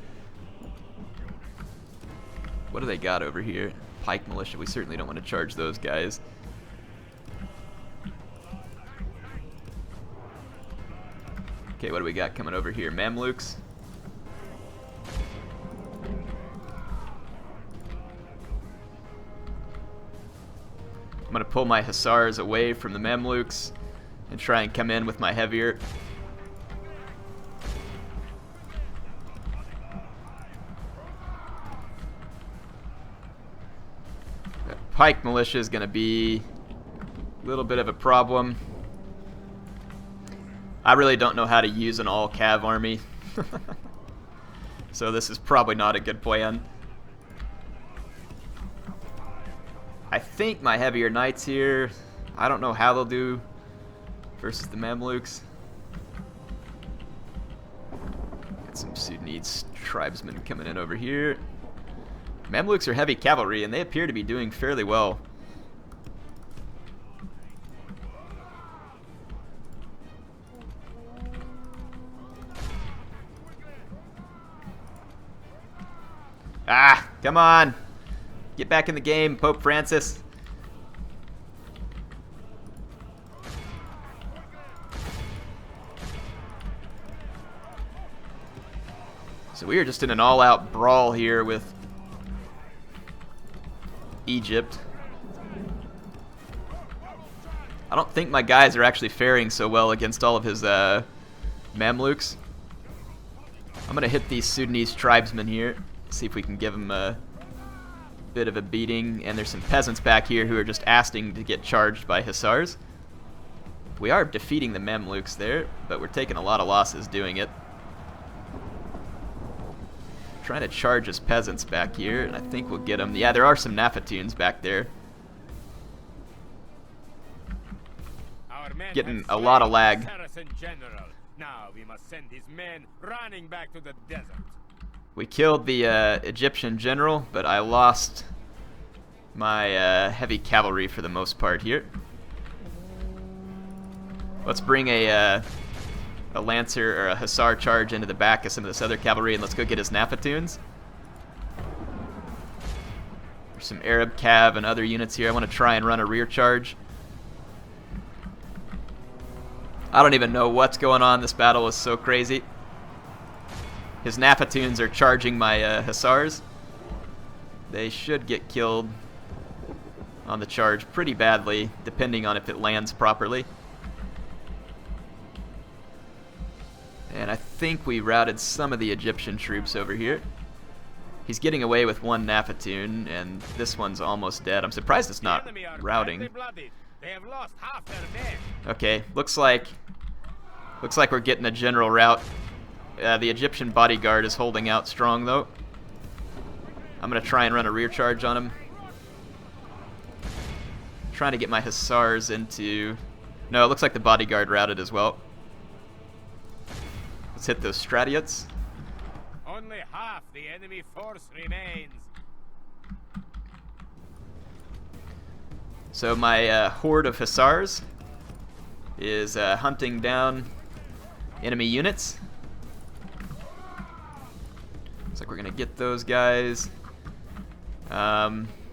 What do they got over here? Pike militia. We certainly don't want to charge those guys. Okay, what do we got coming over here? Mamluks. I'm going to pull my Hussars away from the Mamluks and try and come in with my heavier. That Pike Militia is going to be a little bit of a problem. I really don't know how to use an all-cav army. So this is probably not a good plan. I think my heavier knights here, I don't know how they'll do versus the Mamluks. Got some Sudanese tribesmen coming in over here. Mamluks are heavy cavalry and they appear to be doing fairly well. Ah, come on. Get back in the game, Pope Francis. So we are just in an all-out brawl here with Egypt. I don't think my guys are actually faring so well against all of his Mamluks. I'm going to hit these Sudanese tribesmen here. See if we can give them a bit of a beating. And there's some peasants back here who are just asking to get charged by Hussars. We are defeating the Mamluks there, but we're taking a lot of losses doing it. Trying to charge his peasants back here, and I think we'll get them. Yeah, there are some Nafatunes back there. Getting a lot of lag. Now we must send his men running back to the desert. We killed the Egyptian general, but I lost my heavy cavalry for the most part here. Let's bring a Lancer or a Hussar charge into the back of some of this other cavalry, and let's go get his Nafatunes. There's some Arab Cav and other units here. I want to try and run a rear charge. I don't even know what's going on. This battle is so crazy. His Nafatunes are charging my Hussars. They should get killed on the charge pretty badly, depending on if it lands properly. And I think we routed some of the Egyptian troops over here. He's getting away with one Nafatune, and this one's almost dead. I'm surprised it's not routing. They have lost half their men. Okay, looks like we're getting a general rout. The Egyptian bodyguard is holding out strong, though. I'm going to try and run a rear charge on him. Trying to get my Hussars into... No, it looks like the bodyguard routed as well. Let's hit those Stratiots. Only half the enemy force remains. So my horde of Hussars is hunting down enemy units. Looks like we're going to get those guys.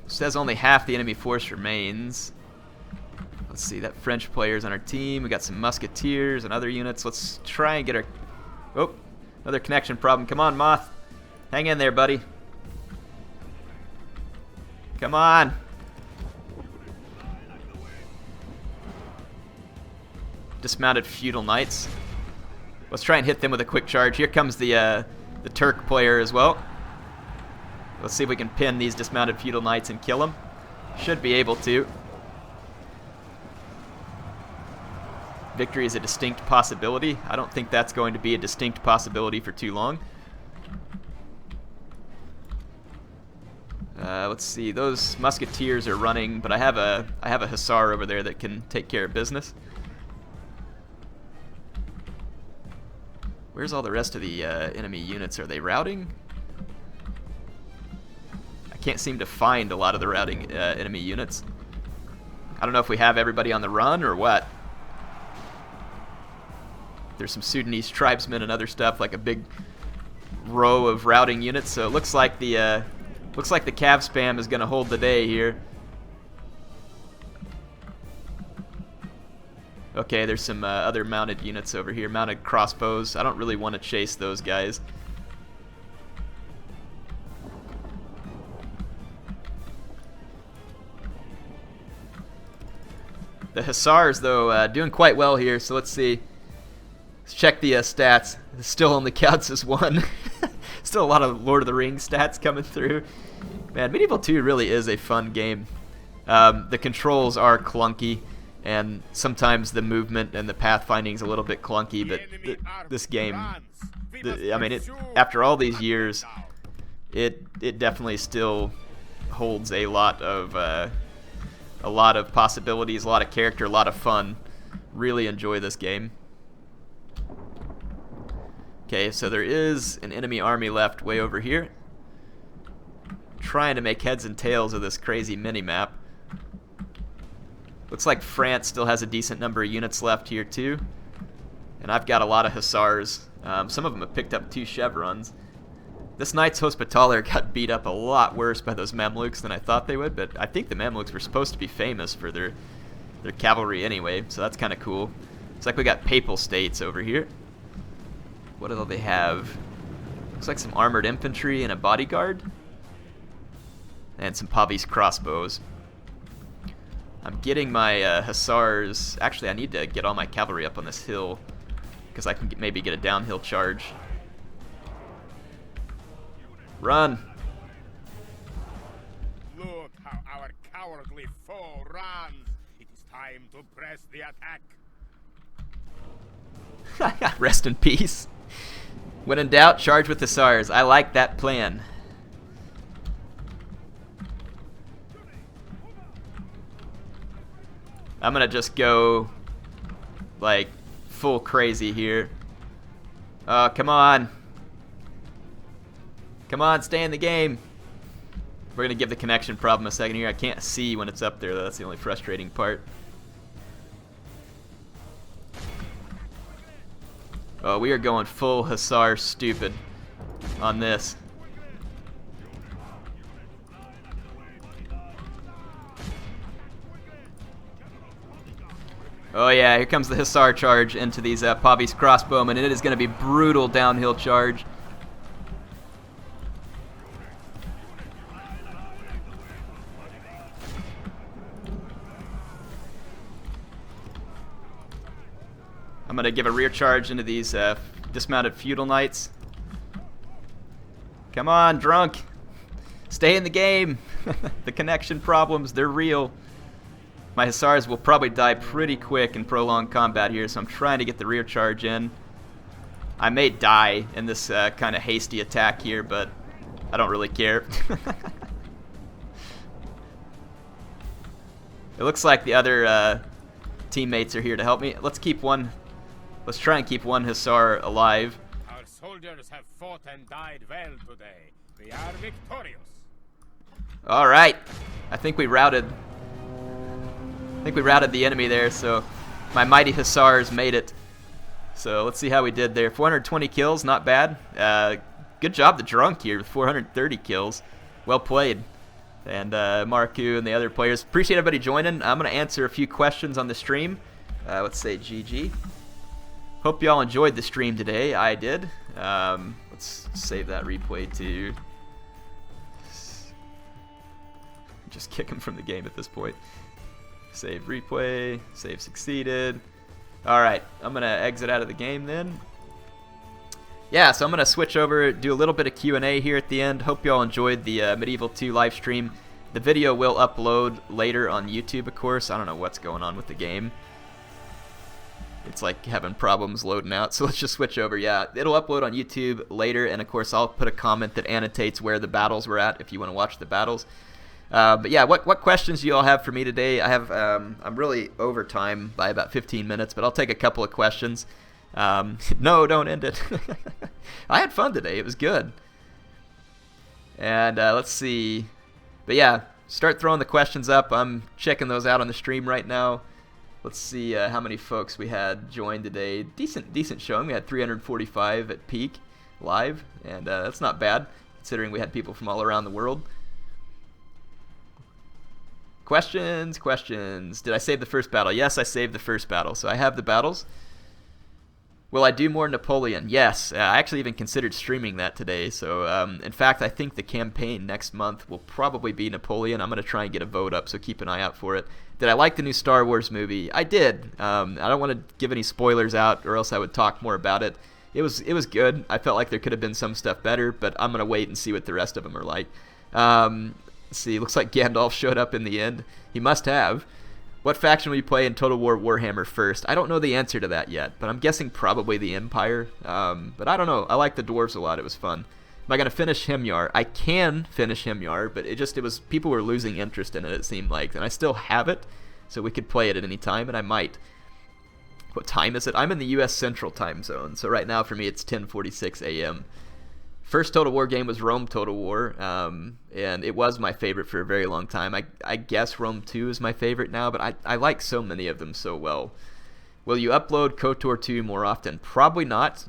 Says only half the enemy force remains. Let's see, that French player's on our team. We got some musketeers and other units. Let's try and get our... Oh, another connection problem. Come on, Moth. Hang in there, buddy. Come on. Dismounted feudal knights. Let's try and hit them with a quick charge. Here comes the Turk player as well. Let's see if we can pin these dismounted feudal knights and kill them. Should be able to. Victory is a distinct possibility. I don't think that's going to be a distinct possibility for too long. Let's see. Those musketeers are running, but I have a Hussar over there that can take care of business. Where's all the rest of the enemy units? Are they routing? I can't seem to find a lot of the routing enemy units. I don't know if we have everybody on the run or what. There's some Sudanese tribesmen and other stuff, like a big row of routing units. So it looks like the Cav spam is going to hold the day here. Okay, there's some other mounted units over here, mounted crossbows. I don't really want to chase those guys. The Hussars, though, doing quite well here, so let's see. Let's check the stats. It still only counts as one. Still a lot of Lord of the Rings stats coming through. Man, Medieval 2 really is a fun game. The controls are clunky, and sometimes the movement and the pathfinding is a little bit clunky, but this game, I mean, after all these years, it definitely still holds a lot of possibilities, a lot of character, a lot of fun. Really enjoy this game. Okay, so there is an enemy army left way over here. Trying to make heads and tails of this crazy mini-map. Looks like France still has a decent number of units left here too. And I've got a lot of Hussars. Some of them have picked up 2 chevrons. This Knights Hospitaller got beat up a lot worse by those Mamluks than I thought they would, but I think the Mamluks were supposed to be famous for their cavalry anyway, so that's kind of cool. It's like we got Papal States over here. What do they have? Looks like some armored infantry and a bodyguard. And some Pavis crossbows. I'm getting my Hussars. Actually, I need to get all my cavalry up on this hill, because I can maybe get a downhill charge. Run! Look how our cowardly foe runs. It is time to press the attack. Rest in peace. When in doubt, charge with Hussars. I like that plan. I'm gonna just go like full crazy here. Oh, come on. Come on, stay in the game. We're gonna give the connection problem a second here. I can't see when it's up there though. That's the only frustrating part. Oh, we are going full Hussar stupid on this. Oh yeah, here comes the Hussar charge into these Pavis crossbowmen, and it is going to be brutal downhill charge. I'm going to give a rear charge into these dismounted feudal knights. Come on, drunk. Stay in the game. The connection problems, they're real. My Hussars will probably die pretty quick in prolonged combat here, so I'm trying to get the rear charge in. I may die in this kind of hasty attack here, but I don't really care. It looks like the other teammates are here to help me. Let's try and keep one Hussar alive. Our soldiers have fought and died well today. We are victorious. All right, I think we routed the enemy there, so my mighty Hussars made it. So let's see how we did there. 420 kills, not bad. Good job, the drunk here with 430 kills. Well played. And Marku and the other players. Appreciate everybody joining. I'm going to answer a few questions on the stream. Let's say GG. Hope y'all enjoyed the stream today. I did. Let's save that replay to... Just kick him from the game at this point. Save replay. Save succeeded. Alright, I'm going to exit out of the game then. Yeah, so I'm going to switch over, do a little bit of Q&A here at the end. Hope y'all enjoyed the Medieval 2 live stream. The video will upload later on YouTube, of course. I don't know what's going on with the game. It's like having problems loading out, so let's just switch over. Yeah, it'll upload on YouTube later, and of course I'll put a comment that annotates where the battles were at if you want to watch the battles. But yeah, what questions do you all have for me today? I have I'm really over time by about 15 minutes, but I'll take a couple of questions. No, don't end it. I had fun today. It was good. And let's see. But yeah, start throwing the questions up. I'm checking those out on the stream right now. Let's see how many folks we had join today. Decent showing. We had 345 at peak live, and that's not bad considering we had people from all around the world. Questions, questions. Did I save the first battle? Yes, I saved the first battle. So I have the battles. Will I do more Napoleon? Yes. I actually even considered streaming that today. So, in fact, I think the campaign next month will probably be Napoleon. I'm going to try and get a vote up, so keep an eye out for it. Did I like the new Star Wars movie? I did. I don't want to give any spoilers out, or else I would talk more about it. It was good. I felt like there could have been some stuff better, but I'm going to wait and see what the rest of them are like. Let's see, looks like Gandalf showed up in the end. He must have. What faction will you play in Total War Warhammer first? I don't know the answer to that yet, but I'm guessing probably the Empire. But I don't know. I like the Dwarves a lot. It was fun. Am I going to finish Himyar? I can finish Himyar, but it was people were losing interest in it seemed like. And I still have it, so we could play it at any time, and I might. What time is it? I'm in the U.S. Central Time Zone, so right now for me it's 10:46 a.m. First Total War game was Rome Total War, and it was my favorite for a very long time. I guess Rome 2 is my favorite now, but I like so many of them so well. Will you upload KOTOR 2 more often? Probably not,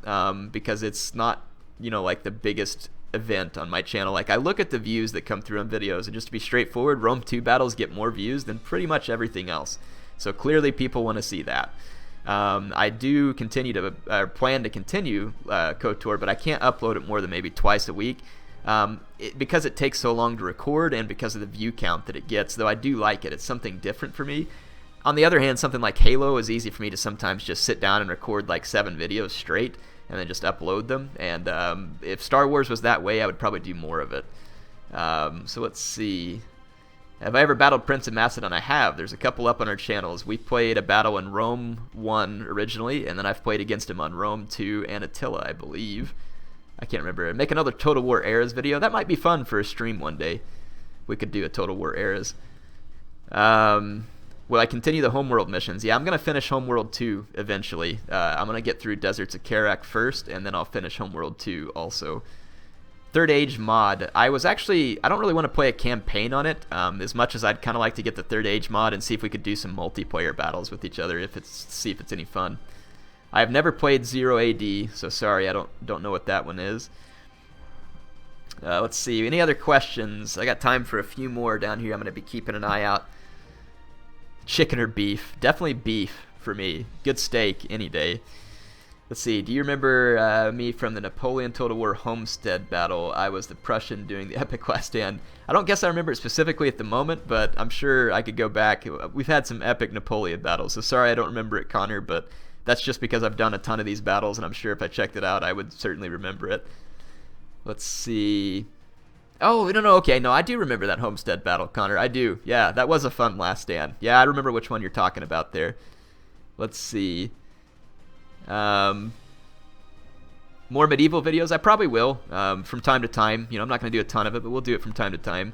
because it's not, like the biggest event on my channel. Like, I look at the views that come through on videos, and just to be straightforward, Rome 2 battles get more views than pretty much everything else. So clearly people want to see that. I do continue to plan to continue KOTOR, but I can't upload it more than maybe twice a week because it takes so long to record and because of the view count that it gets, though I do like it. It's something different for me. On the other hand, something like Halo is easy for me to sometimes just sit down and record like 7 videos straight and then just upload them. And if Star Wars was that way, I would probably do more of it. So let's see. Have I ever battled Prince of Macedon? I have. There's a couple up on our channels. We played a battle in Rome 1 originally, and then I've played against him on Rome 2 and Attila, I believe. I can't remember. Make another Total War Eras video. That might be fun for a stream one day. We could do a Total War Eras. Will I continue the Homeworld missions? Yeah, I'm going to finish Homeworld 2 eventually. I'm going to get through Deserts of Karak first, and then I'll finish Homeworld 2 also. Third Age mod. I don't really want to play a campaign on it, as much as I'd kind of like to get the Third Age mod and see if we could do some multiplayer battles with each other, see if it's any fun. I have never played 0 AD, so sorry, I don't know what that one is. Let's see, any other questions? I got time for a few more down here. I'm going to be keeping an eye out. Chicken or beef? Definitely beef for me. Good steak any day. Let's see, do you remember me from the Napoleon Total War Homestead battle? I was the Prussian doing the epic last stand. I don't guess I remember it specifically at the moment, but I'm sure I could go back. We've had some epic Napoleon battles, so sorry I don't remember it, Connor, but that's just because I've done a ton of these battles, and I'm sure if I checked it out, I would certainly remember it. Let's see. Oh, no, okay, no, I do remember that Homestead battle, Connor. I do. Yeah, that was a fun last stand. Yeah, I remember which one you're talking about there. Let's see. More medieval videos, I probably will, from time to time. I'm not going to do a ton of it, but we'll do it from time to time.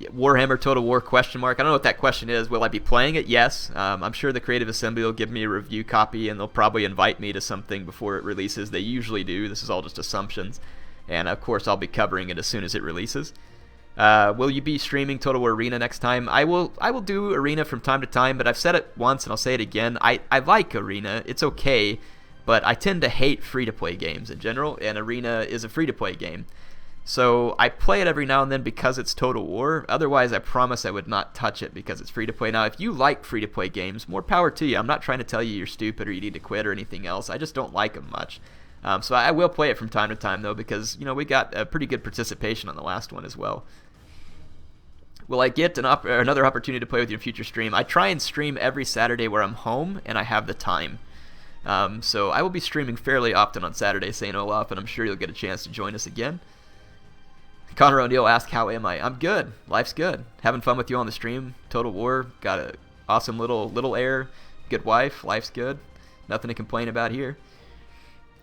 Warhammer Total War ? I don't know what that question is. Will I be playing it? Yes. I'm sure the Creative Assembly will give me a review copy, and they'll probably invite me to something before it releases. They usually do. This is all just assumptions. And, of course, I'll be covering it as soon as it releases. Will you be streaming Total War Arena next time? I will do Arena from time to time, but I've said it once, and I'll say it again. I like Arena. It's okay. But I tend to hate free-to-play games in general, and Arena is a free-to-play game. So I play it every now and then because it's Total War. Otherwise, I promise I would not touch it because it's free-to-play. Now, if you like free-to-play games, more power to you. I'm not trying to tell you you're stupid or you need to quit or anything else. I just don't like them much. So I will play it from time to time, though, because we got a pretty good participation on the last one as well. Will I get another opportunity to play with you in future stream? I try and stream every Saturday where I'm home and I have the time. So I will be streaming fairly often on Saturday, St. Olaf, and I'm sure you'll get a chance to join us again. Connor O'Neill asked, how am I? I'm good. Life's good. Having fun with you on the stream. Total War. Got a awesome little heir. Good wife. Life's good. Nothing to complain about here.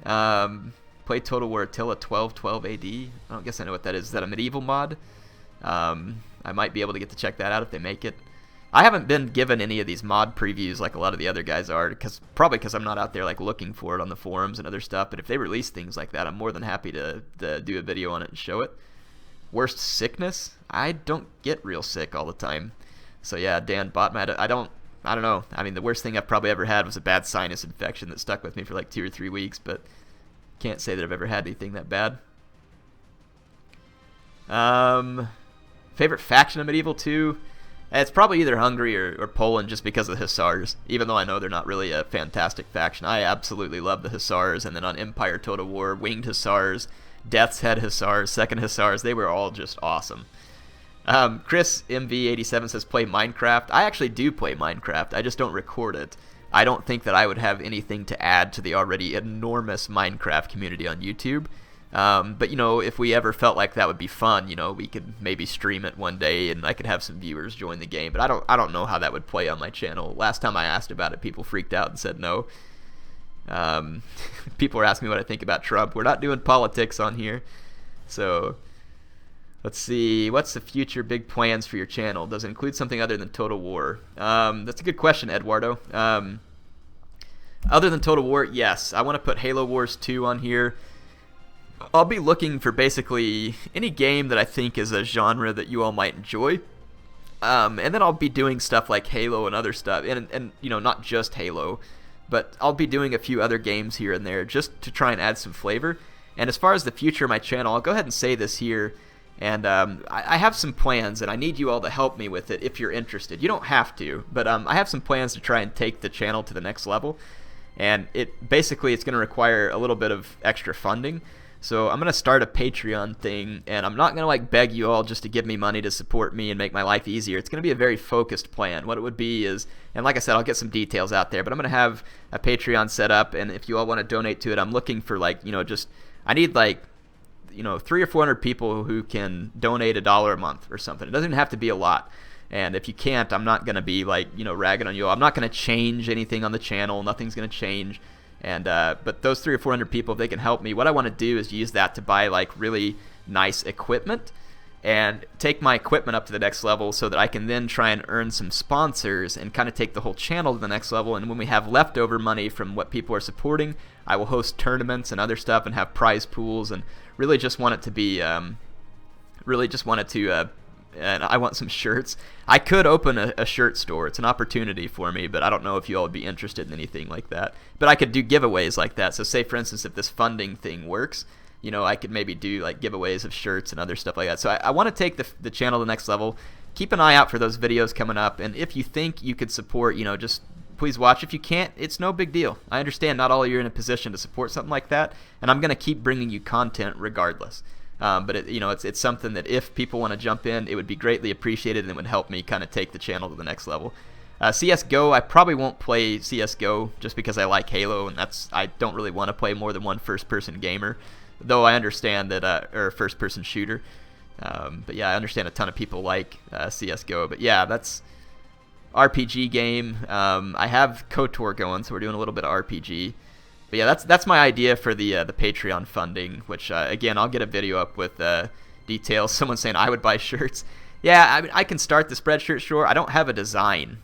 Played Total War Attila 1212 AD. I don't guess I know what that is. Is that a medieval mod? I might be able to get to check that out if they make it. I haven't been given any of these mod previews like a lot of the other guys are, probably because I'm not out there like looking for it on the forums and other stuff. But if they release things like that, I'm more than happy to do a video on it and show it. Worst sickness? I don't get real sick all the time. So yeah, Dan Botman, I don't know. I mean, the worst thing I've probably ever had was a bad sinus infection that stuck with me for like 2 or 3 weeks, but can't say that I've ever had anything that bad. Favorite faction of Medieval 2? It's probably either Hungary or Poland just because of the Hussars, even though I know they're not really a fantastic faction. I absolutely love the Hussars, and then on Empire Total War, Winged Hussars, Death's Head Hussars, Second Hussars, they were all just awesome. Chris MV87 says play Minecraft. I actually do play Minecraft, I just don't record it. I don't think that I would have anything to add to the already enormous Minecraft community on YouTube. But, you know, if we ever felt like that would be fun, you know, we could maybe stream it one day and I could have some viewers join the game. But I don't know how that would play on my channel. Last time I asked about it, people freaked out and said no. People are asking me what I think about Trump. We're not doing politics on here. So, let's see. What's the future big plans for your channel? Does it include something other than Total War? That's a good question, Eduardo. Other than Total War, yes. I want to put Halo Wars 2 on here. I'll be looking for basically any game that I think is a genre that you all might enjoy. And then I'll be doing stuff like Halo and other stuff. And you know, not just Halo. But I'll be doing a few other games here and there just to try and add some flavor. And as far as the future of my channel, I'll go ahead and say this here. And I have some plans, and I need you all to help me with it if you're interested. You don't have to, but I have some plans to try and take the channel to the next level. And it's going to require a little bit of extra funding. So I'm going to start a Patreon thing, and I'm not going to like beg you all just to give me money to support me and make my life easier. It's going to be a very focused plan. What it would be is, and like I said, I'll get some details out there, but I'm going to have a Patreon set up, and if you all want to donate to it, I'm looking for like, you know, just, I need like, you know, 300 or 400 people who can donate $1 a month or something. It doesn't have to be a lot. And if you can't, I'm not going to be like, you know, ragging on you. I'm not going to change anything on the channel. Nothing's going to change. And but those 300 or 400 people, if they can help me, what I want to do is use that to buy like really nice equipment and take my equipment up to the next level so that I can then try and earn some sponsors and kind of take the whole channel to the next level. And when we have leftover money from what people are supporting, I will host tournaments and other stuff and have prize pools, and really just want it to be and I want some shirts. I could open a shirt store. It's an opportunity for me, but I don't know if you all would be interested in anything like that. But I could do giveaways like that. So say, for instance, if this funding thing works, you know, I could maybe do like giveaways of shirts and other stuff like that. So I want to take the channel to the next level. Keep an eye out for those videos coming up. And if you think you could support, you know, just please watch. If you can't, it's no big deal. I understand not all of you are in a position to support something like that. And I'm going to keep bringing you content regardless. But you know, it's something that if people want to jump in, it would be greatly appreciated, and it would help me kind of take the channel to the next level. CSGO, I probably won't play CSGO just because I like Halo, and I don't really want to play more than one first-person gamer, though I understand that, or first-person shooter. But yeah, I understand a ton of people like CSGO. But yeah, that's RPG game. I have KOTOR going, so we're doing a little bit of RPG. But yeah, that's my idea for the Patreon funding, which again, I'll get a video up with details. Someone saying I would buy shirts. Yeah, I mean, I can start the Spreadshirt store. I don't have a design,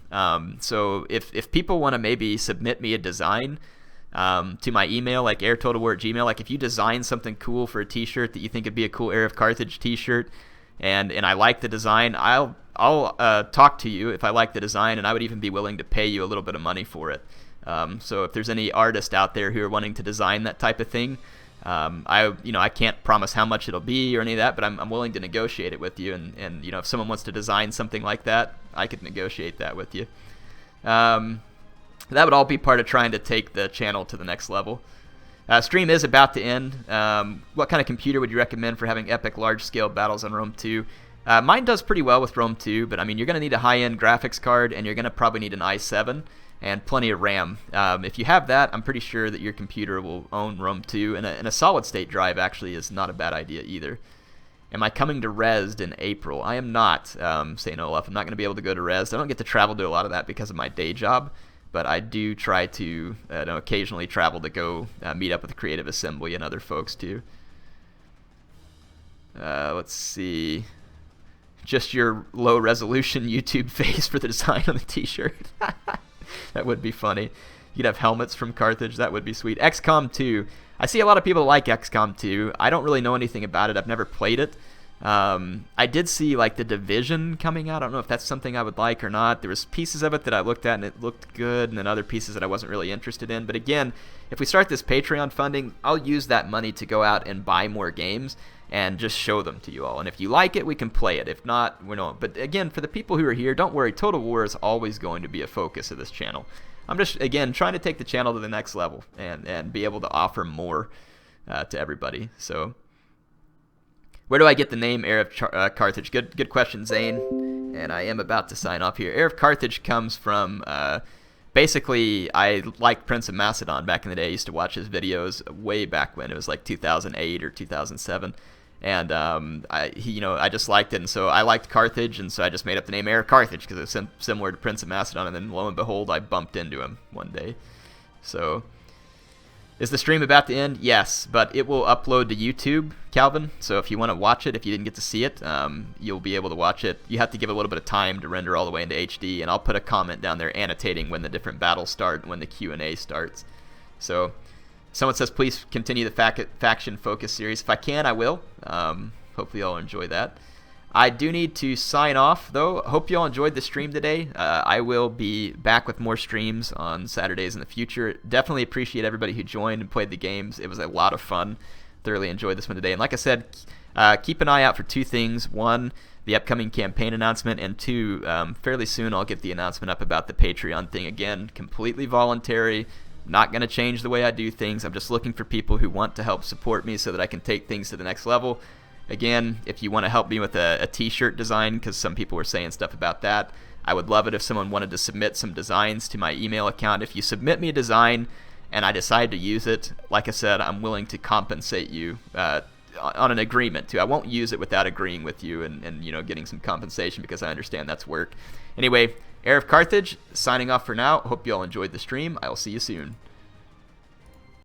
so if people want to maybe submit me a design to my email, like airtotalwar@gmail, like if you design something cool for a T-shirt that you think would be a cool Heir of Carthage T-shirt, and I like the design, I'll talk to you if I like the design, and I would even be willing to pay you a little bit of money for it. So if there's any artists out there who are wanting to design that type of thing, I can't promise how much it'll be or any of that, but I'm willing to negotiate it with you. And you know, if someone wants to design something like that, I could negotiate that with you. That would all be part of trying to take the channel to the next level. Stream is about to end. What kind of computer would you recommend for having epic large-scale battles on Rome 2? Mine does pretty well with Rome 2, but I mean, you're going to need a high-end graphics card, and you're going to probably need an i7. And plenty of RAM. If you have that, I'm pretty sure that your computer will own Rome 2, and a solid-state drive actually is not a bad idea either. Am I coming to Resd in April? I am not, St. Olaf. I'm not going to be able to go to Resd. I don't get to travel to a lot of that because of my day job, but I do try to occasionally travel to go meet up with Creative Assembly and other folks too. Let's see. Just your low-resolution YouTube face for the design on the t-shirt. That would be funny. You'd have helmets from Carthage. That would be sweet. XCOM 2. I see a lot of people like XCOM 2. I don't really know anything about it. I've never played it. I did see like The Division coming out. I don't know if that's something I would like or not. There was pieces of it that I looked at and it looked good, and then other pieces that I wasn't really interested in. But again, if we start this Patreon funding, I'll use that money to go out and buy more games. and just show them to you all. And if you like it, we can play it. If not, we don't. But again, for the people who are here, don't worry. Total War is always going to be a focus of this channel. I'm just, again, trying to take the channel to the next level and be able to offer more to everybody. So where do I get the name Heir of Carthage? Good question, Zane. And I am about to sign off here. Heir of Carthage comes from... basically, I liked Prince of Macedon back in the day. I used to watch his videos way back when. It was like 2008 or 2007. And I just liked it. And so I liked Carthage, and so I just made up the name Heir of Carthage because it was similar to Prince of Macedon. And then lo and behold, I bumped into him one day. So... is the stream about to end? Yes, but it will upload to YouTube, Calvin. So if you want to watch it, if you didn't get to see it, you'll be able to watch it. You have to give it a little bit of time to render all the way into HD, and I'll put a comment down there annotating when the different battles start, when the Q&A starts. So someone says, please continue the faction focus series. If I can, I will. Hopefully y'all enjoy that. I do need to sign off, though. Hope you all enjoyed the stream today. I will be back with more streams on Saturdays in the future. Definitely appreciate everybody who joined and played the games. It was a lot of fun. Thoroughly enjoyed this one today. And like I said, keep an eye out for two things. One, the upcoming campaign announcement, and two, fairly soon I'll get the announcement up about the Patreon thing. Again, completely voluntary. Not going to change the way I do things. I'm just looking for people who want to help support me so that I can take things to the next level. Again, if you want to help me with a t-shirt design, because some people were saying stuff about that, I would love it if someone wanted to submit some designs to my email account. If you submit me a design and I decide to use it, like I said, I'm willing to compensate you on an agreement too. I won't use it without agreeing with you and getting some compensation, because I understand that's work. Anyway, Heir of Carthage, signing off for now. Hope you all enjoyed the stream. I'll see you soon.